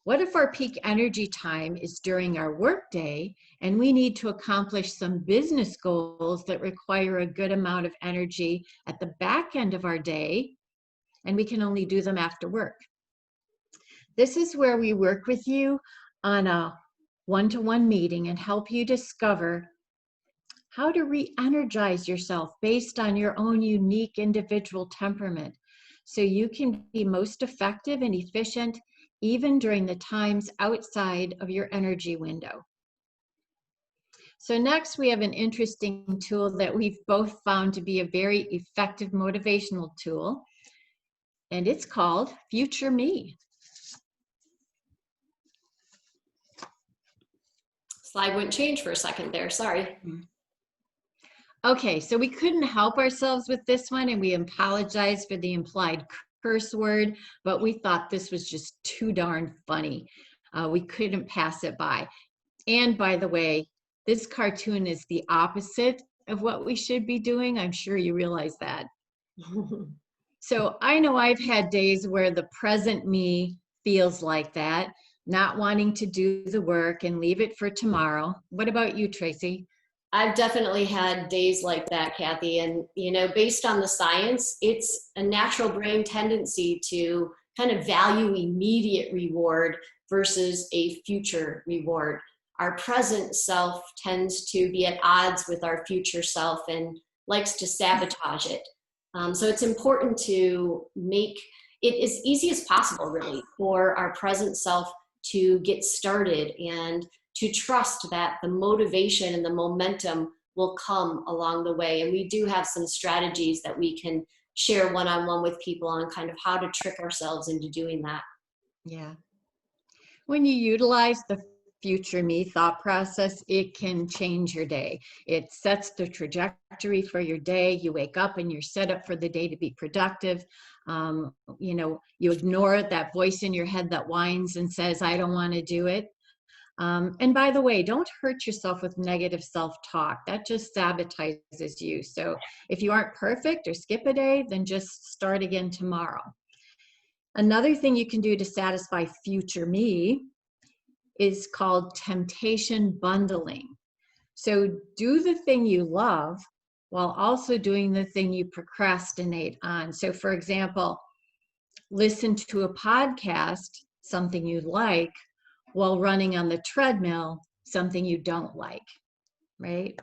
what if our peak energy time is during our workday and we need to accomplish some business goals that require a good amount of energy at the back end of our day, and we can only do them after work? This is where we work with you on a one-to-one meeting and help you discover how to re-energize yourself based on your own unique individual temperament, so you can be most effective and efficient even during the times outside of your energy window. So next, we have an interesting tool that we've both found to be a very effective motivational tool, and it's called Future Me. Slide wouldn't change for a second there, sorry. Okay, so we couldn't help ourselves with this one, and we apologize for the implied curse word, but we thought this was just too darn funny. We couldn't pass it by. And by the way, this cartoon is the opposite of what we should be doing. I'm sure you realize that. So I know I've had days where the present me feels like that, not wanting to do the work and leave it for tomorrow. What about you, Tracy? I've definitely had days like that, Kathy. And, based on the science, it's a natural brain tendency to kind of value immediate reward versus a future reward. Our present self tends to be at odds with our future self and likes to sabotage it. So it's important to make it as easy as possible, really, for our present self to get started and to trust that the motivation and the momentum will come along the way. And we do have some strategies that we can share one-on-one with people on kind of how to trick ourselves into doing that. Yeah. When you utilize the future me thought process, it can change your day. It sets the trajectory for your day. You wake up and you're set up for the day to be productive. You ignore that voice in your head that whines and says, I don't want to do it. And by the way, don't hurt yourself with negative self-talk. That just sabotages you. So if you aren't perfect or skip a day, then just start again tomorrow. Another thing you can do to satisfy future me is called temptation bundling. So do the thing you love while also doing the thing you procrastinate on. So for example, listen to a podcast, something you like, while running on the treadmill, something you don't like, right?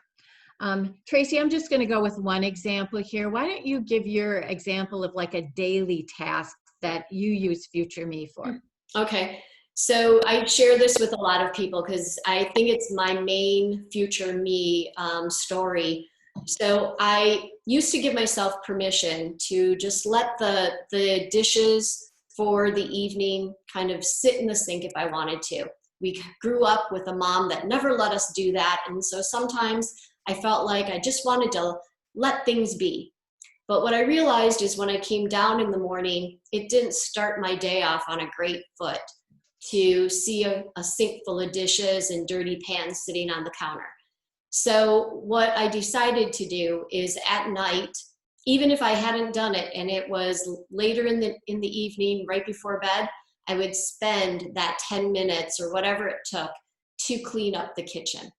Tracy, I'm just going to go with one example here. Why don't you give your example of like a daily task that you use future me for? Okay. So I share this with a lot of people because I think it's my main future me story. So I used to give myself permission to just let the dishes for the evening kind of sit in the sink if I wanted to. We grew up with a mom that never let us do that. And so sometimes I felt like I just wanted to let things be. But what I realized is when I came down in the morning, it didn't start my day off on a great foot to see a sink full of dishes and dirty pans sitting on the counter. So what I decided to do is at night, even if I hadn't done it and it was later in the evening, right before bed, I would spend that 10 minutes or whatever it took to clean up the kitchen.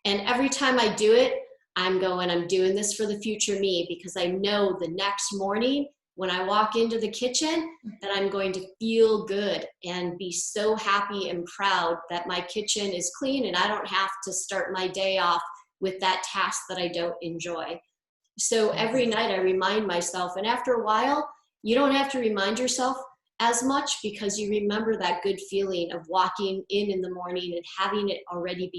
And every time I do it, I'm doing this for the future me, because I know the next morning when I walk into the kitchen that I'm going to feel good and be so happy and proud that my kitchen is clean and I don't have to start my day off with that task that I don't enjoy. So every night I remind myself, and after a while, you don't have to remind yourself as much because you remember that good feeling of walking in the morning and having it already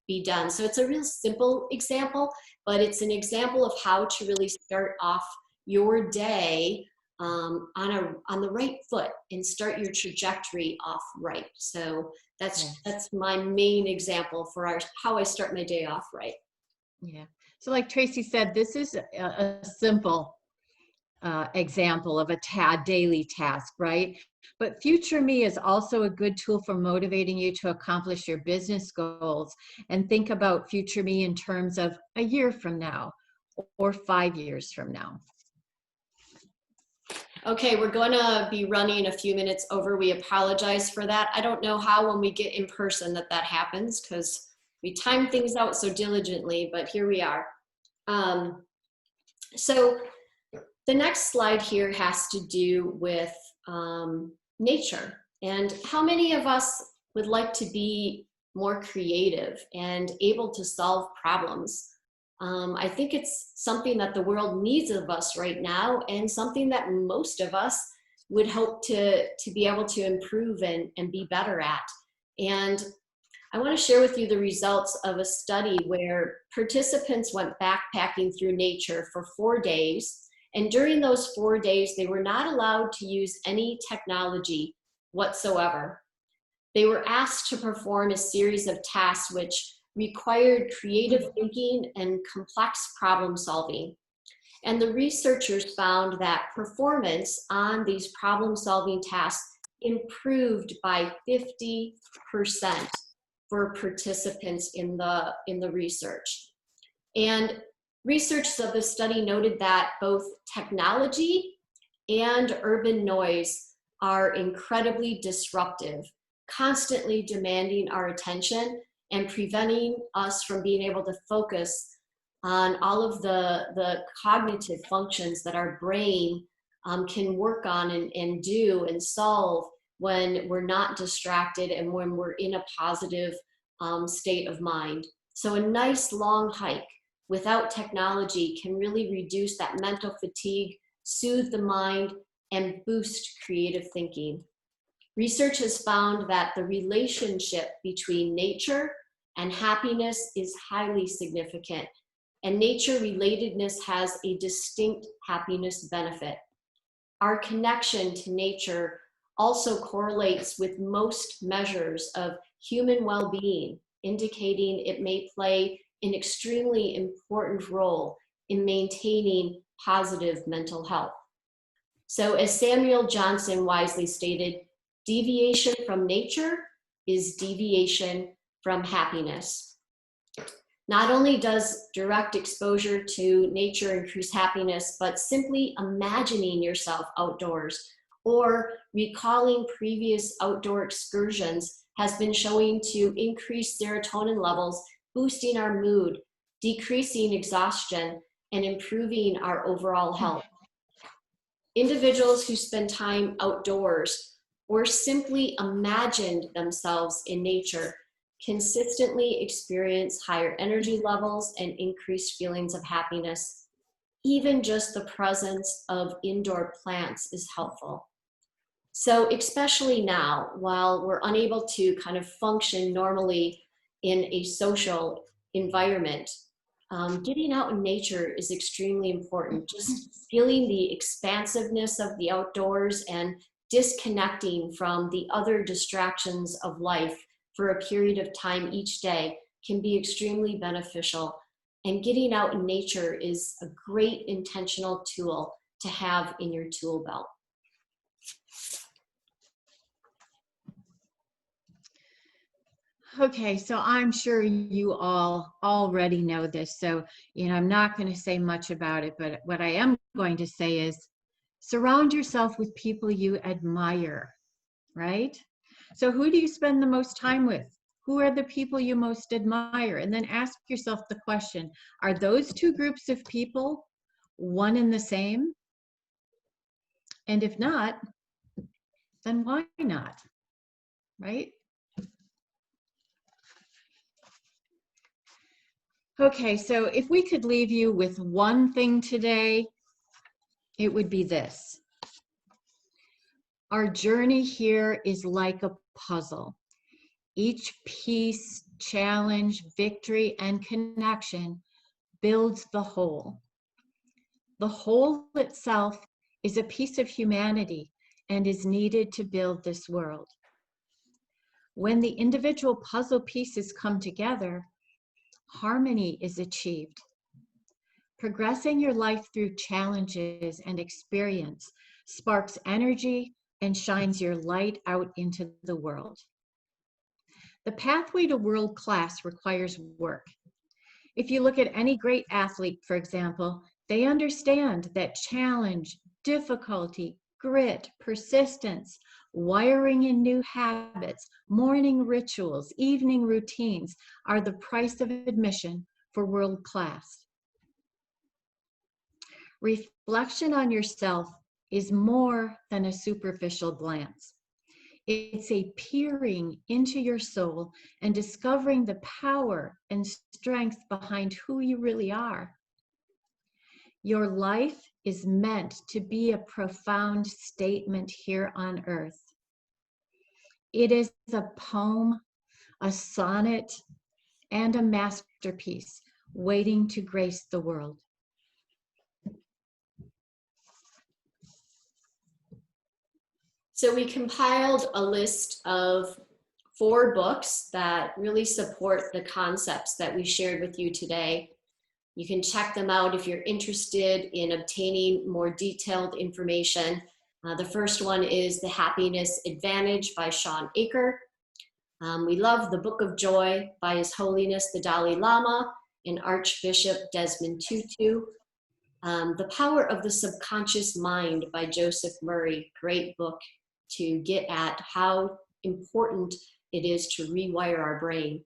be done. So it's a real simple example, but it's an example of how to really start off your day on the right foot and start your trajectory off right. So that's my main example for how I start my day off right. Yeah. So like Tracy said, this is a simple example of a daily task, right? But future me is also a good tool for motivating you to accomplish your business goals, and think about future me in terms of a year from now or 5 years from now. Okay, we're going to be running a few minutes over. We apologize for that. I don't know how when we get in person that happens because we time things out so diligently, but here we are. So the next slide here has to do with nature, and how many of us would like to be more creative and able to solve problems. I think it's something that the world needs of us right now, and something that most of us would hope to be able to improve and be better at. And I want to share with you the results of a study where participants went backpacking through nature for 4 days. And during those 4 days, they were not allowed to use any technology whatsoever. They were asked to perform a series of tasks which required creative thinking and complex problem solving. And the researchers found that performance on these problem-solving tasks improved by 50% for participants in the research. And researchers of the study noted that both technology and urban noise are incredibly disruptive, constantly demanding our attention and preventing us from being able to focus on all of the cognitive functions that our brain can work on and do and solve when we're not distracted and when we're in a positive state of mind. So a nice long hike without technology can really reduce that mental fatigue, soothe the mind, and boost creative thinking. Research has found that the relationship between nature and happiness is highly significant, and nature relatedness has a distinct happiness benefit. Our connection to nature also correlates with most measures of human well-being, indicating it may play an extremely important role in maintaining positive mental health. So as Samuel Johnson wisely stated, deviation from nature is deviation from happiness. Not only does direct exposure to nature increase happiness, but simply imagining yourself outdoors or recalling previous outdoor excursions has been showing to increase serotonin levels, boosting our mood, decreasing exhaustion, and improving our overall health. Individuals who spend time outdoors or simply imagined themselves in nature consistently experience higher energy levels and increased feelings of happiness. Even just the presence of indoor plants is helpful. So especially now, while we're unable to kind of function normally in a social environment, getting out in nature is extremely important. Just feeling the expansiveness of the outdoors and disconnecting from the other distractions of life for a period of time each day can be extremely beneficial. And getting out in nature is a great intentional tool to have in your tool belt. Okay, so I'm sure you all already know this, so I'm not going to say much about it, but what I am going to say is surround yourself with people you admire, right? So who do you spend the most time with? Who are the people you most admire? And then ask yourself the question, are those two groups of people one and the same? And if not, then why not, right? Okay, so if we could leave you with one thing today, it would be this. Our journey here is like a puzzle. Each piece, challenge, victory, and connection builds the whole. The whole itself is a piece of humanity and is needed to build this world. When the individual puzzle pieces come together, harmony is achieved. Progressing your life through challenges and experience sparks energy and shines your light out into the world. The pathway to world class requires work. If you look at any great athlete, for example, they understand that challenge, difficulty, grit, persistence, wiring in new habits, morning rituals, evening routines are the price of admission for world class. Reflection on yourself is more than a superficial glance. It's a peering into your soul and discovering the power and strength behind who you really are. Your life is meant to be a profound statement here on earth. It is a poem, a sonnet, and a masterpiece waiting to grace the world. So we compiled a list of 4 books that really support the concepts that we shared with you today. You can check them out if you're interested in obtaining more detailed information. The first one is The Happiness Advantage by Sean Aker. We love The Book of Joy by His Holiness the Dalai Lama and Archbishop Desmond Tutu. The Power of the Subconscious Mind by Joseph Murray. Great book to get at how important it is to rewire our brain.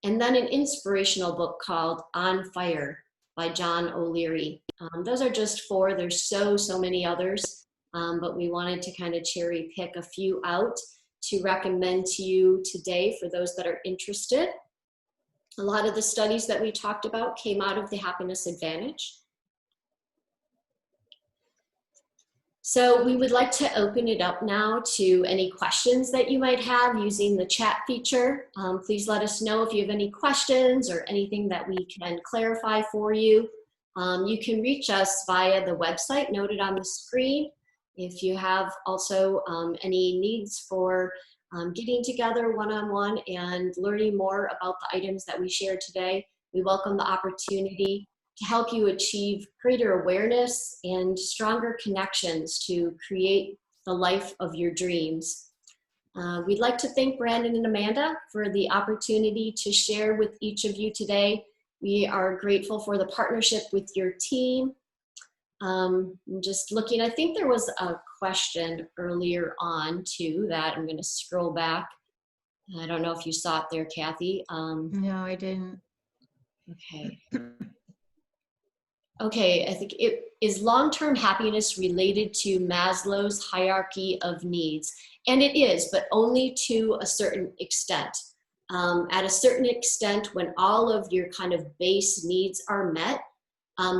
And then an inspirational book called On Fire by John O'Leary. Those are just 4. There's so many others, but we wanted to kind of cherry pick a few out to recommend to you today for those that are interested. A lot of the studies that we talked about came out of the Happiness Advantage. So we would like to open it up now to any questions that you might have using the chat feature. Please let us know if you have any questions or anything that we can clarify for you. You can reach us via the website noted on the screen. If you have also any needs for getting together one-on-one and learning more about the items that we shared today, we welcome the opportunity to help you achieve greater awareness and stronger connections to create the life of your dreams. We'd like to thank Brandon and Amanda for the opportunity to share with each of you today. We are grateful for the partnership with your team. I'm just looking, I think there was a question earlier on too that I'm going to scroll back. I don't know if you saw it there, Kathy. No, I didn't. Okay. Okay, I think it is long-term happiness related to Maslow's hierarchy of needs. And it is, but only to a certain extent. At a certain extent, when all of your kind of base needs are met,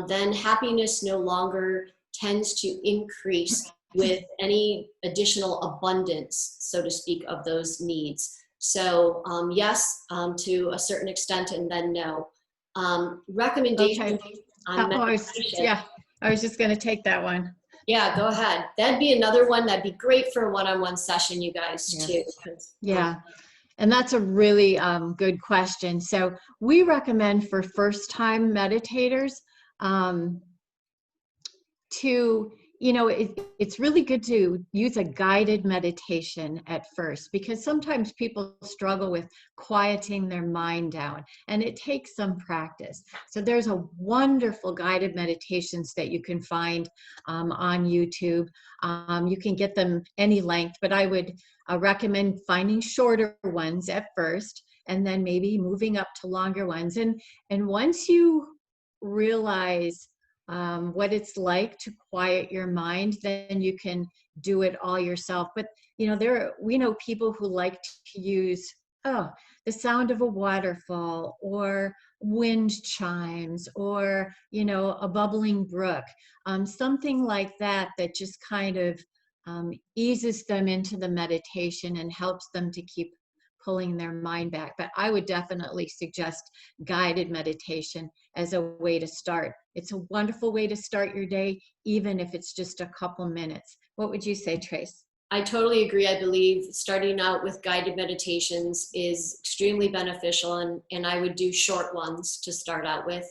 then happiness no longer tends to increase with any additional abundance, so to speak, of those needs. So yes, to a certain extent, and then no. Recommendations. Okay. I was just going to take that one. Yeah, go ahead. That'd be another one that'd be great for a one-on-one session, you guys, too. Yeah, and that's a really good question. So we recommend for first-time meditators to, it's really good to use a guided meditation at first, because sometimes people struggle with quieting their mind down, and it takes some practice. So there's a wonderful guided meditations that you can find on YouTube. You can get them any length, but I would recommend finding shorter ones at first, and then maybe moving up to longer ones. And once you realize what it's like to quiet your mind, then you can do it all yourself. But we know people who like to use the sound of a waterfall or wind chimes or a bubbling brook, something like that just kind of eases them into the meditation and helps them to keep pulling their mind back. But I would definitely suggest guided meditation as a way to start. It's a wonderful way to start your day, even if it's just a couple minutes. What would you say, Trace? I totally agree. I believe starting out with guided meditations is extremely beneficial, and I would do short ones to start out with.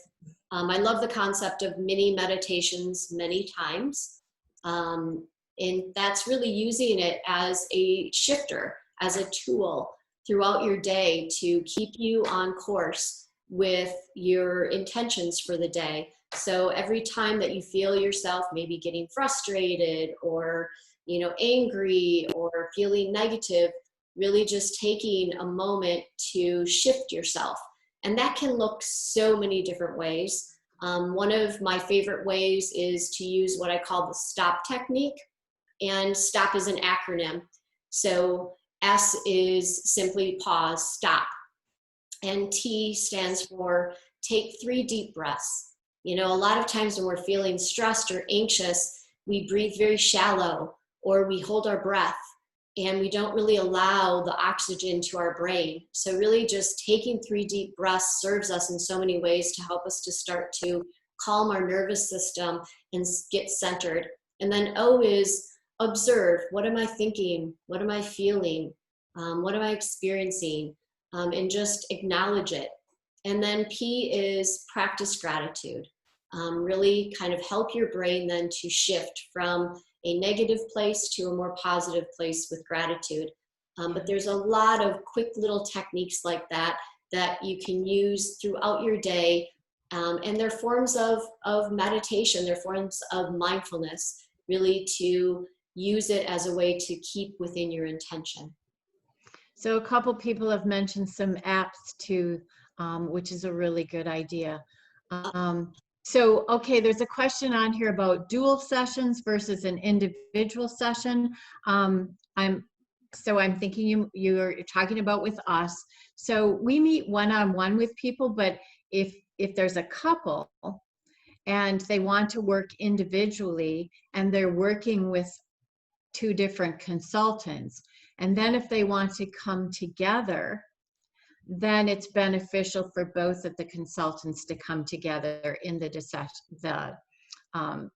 I love the concept of mini meditations many times. And that's really using it as a shifter, as a tool throughout your day to keep you on course with your intentions for the day. So every time that you feel yourself maybe getting frustrated or angry or feeling negative, really just taking a moment to shift yourself. And that can look so many different ways. One of my favorite ways is to use what I call the STOP technique. And STOP is an acronym. So S is simply pause, stop. And T stands for take 3 deep breaths. A lot of times when we're feeling stressed or anxious, we breathe very shallow or we hold our breath and we don't really allow the oxygen to our brain. So really just taking 3 deep breaths serves us in so many ways to help us to start to calm our nervous system and get centered. And then O is observe. What am I thinking? What am I feeling? What am I experiencing? And just acknowledge it. And then P is practice gratitude. Really kind of help your brain then to shift from a negative place to a more positive place with gratitude. But there's a lot of quick little techniques like that that you can use throughout your day. And they're forms of meditation, they're forms of mindfulness, really to use it as a way to keep within your intention. So a couple people have mentioned some apps too, which is a really good idea. So, okay, there's a question on here about dual sessions versus an individual session. I'm thinking you're talking about with us. So we meet one-on-one with people, but if there's a couple and they want to work individually and they're working with two different consultants, and then if they want to come together, then it's beneficial for both of the consultants to come together in the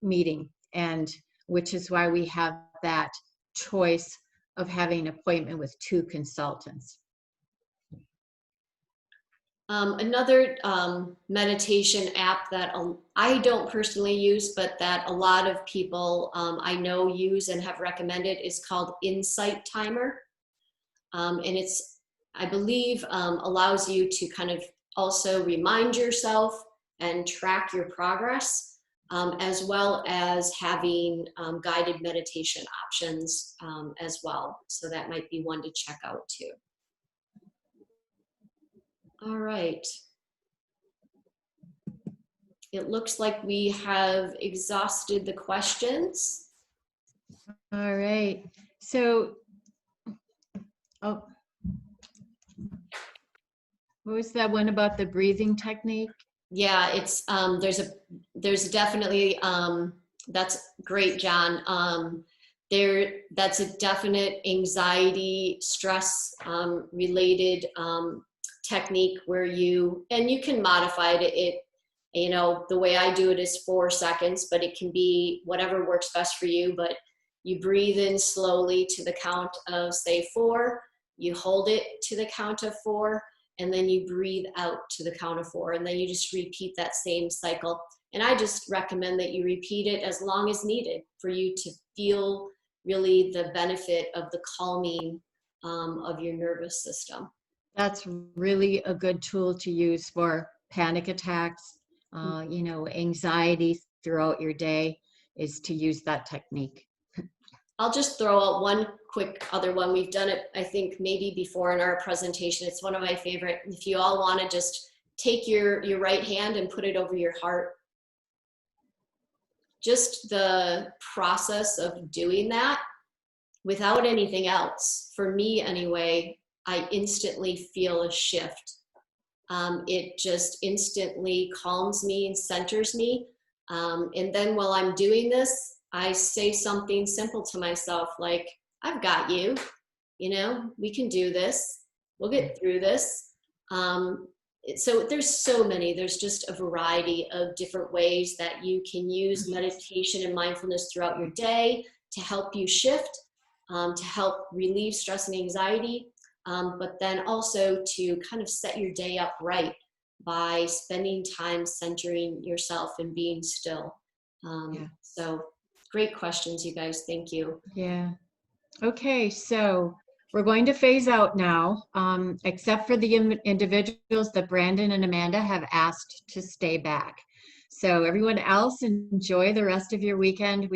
meeting, and which is why we have that choice of having an appointment with two consultants. Another meditation app that I don't personally use, but that a lot of people I know use and have recommended is called Insight Timer. And it's, I believe, allows you to kind of also remind yourself and track your progress, as well as having guided meditation options as well. So that might be one to check out too. All right. It looks like we have exhausted the questions. All right. So, what was that one about the breathing technique? Yeah, it's there's definitely that's great, John. That's a definite anxiety, stress related technique where you can modify it. You know, the way I do it is 4 seconds, but it can be whatever works best for you. But you breathe in slowly to the count of, say, 4. You hold it to the count of 4, and then you breathe out to the count of 4, and then you just repeat that same cycle. And I just recommend that you repeat it as long as needed for you to feel really the benefit of the calming of your nervous system. That's really a good tool to use for panic attacks, you know, anxiety throughout your day, is to use that technique. I'll just throw out one quick other one. We've done it, I think, maybe before in our presentation. It's one of my favorite. If you all want to just take your right hand and put it over your heart. Just the process of doing that without anything else, for me anyway, I instantly feel a shift. It just instantly calms me and centers me. And then while I'm doing this, I say something simple to myself like, I've got you, you know, we can do this. We'll get through this. So there's there's just a variety of different ways that you can use meditation and mindfulness throughout your day to help you shift, to help relieve stress and anxiety, but then also to kind of set your day up right by spending time centering yourself and being still. So great questions, you guys. Thank you. Yeah. Okay, so we're going to phase out now, except for the individuals that Brandon and Amanda have asked to stay back. So everyone else, enjoy the rest of your weekend.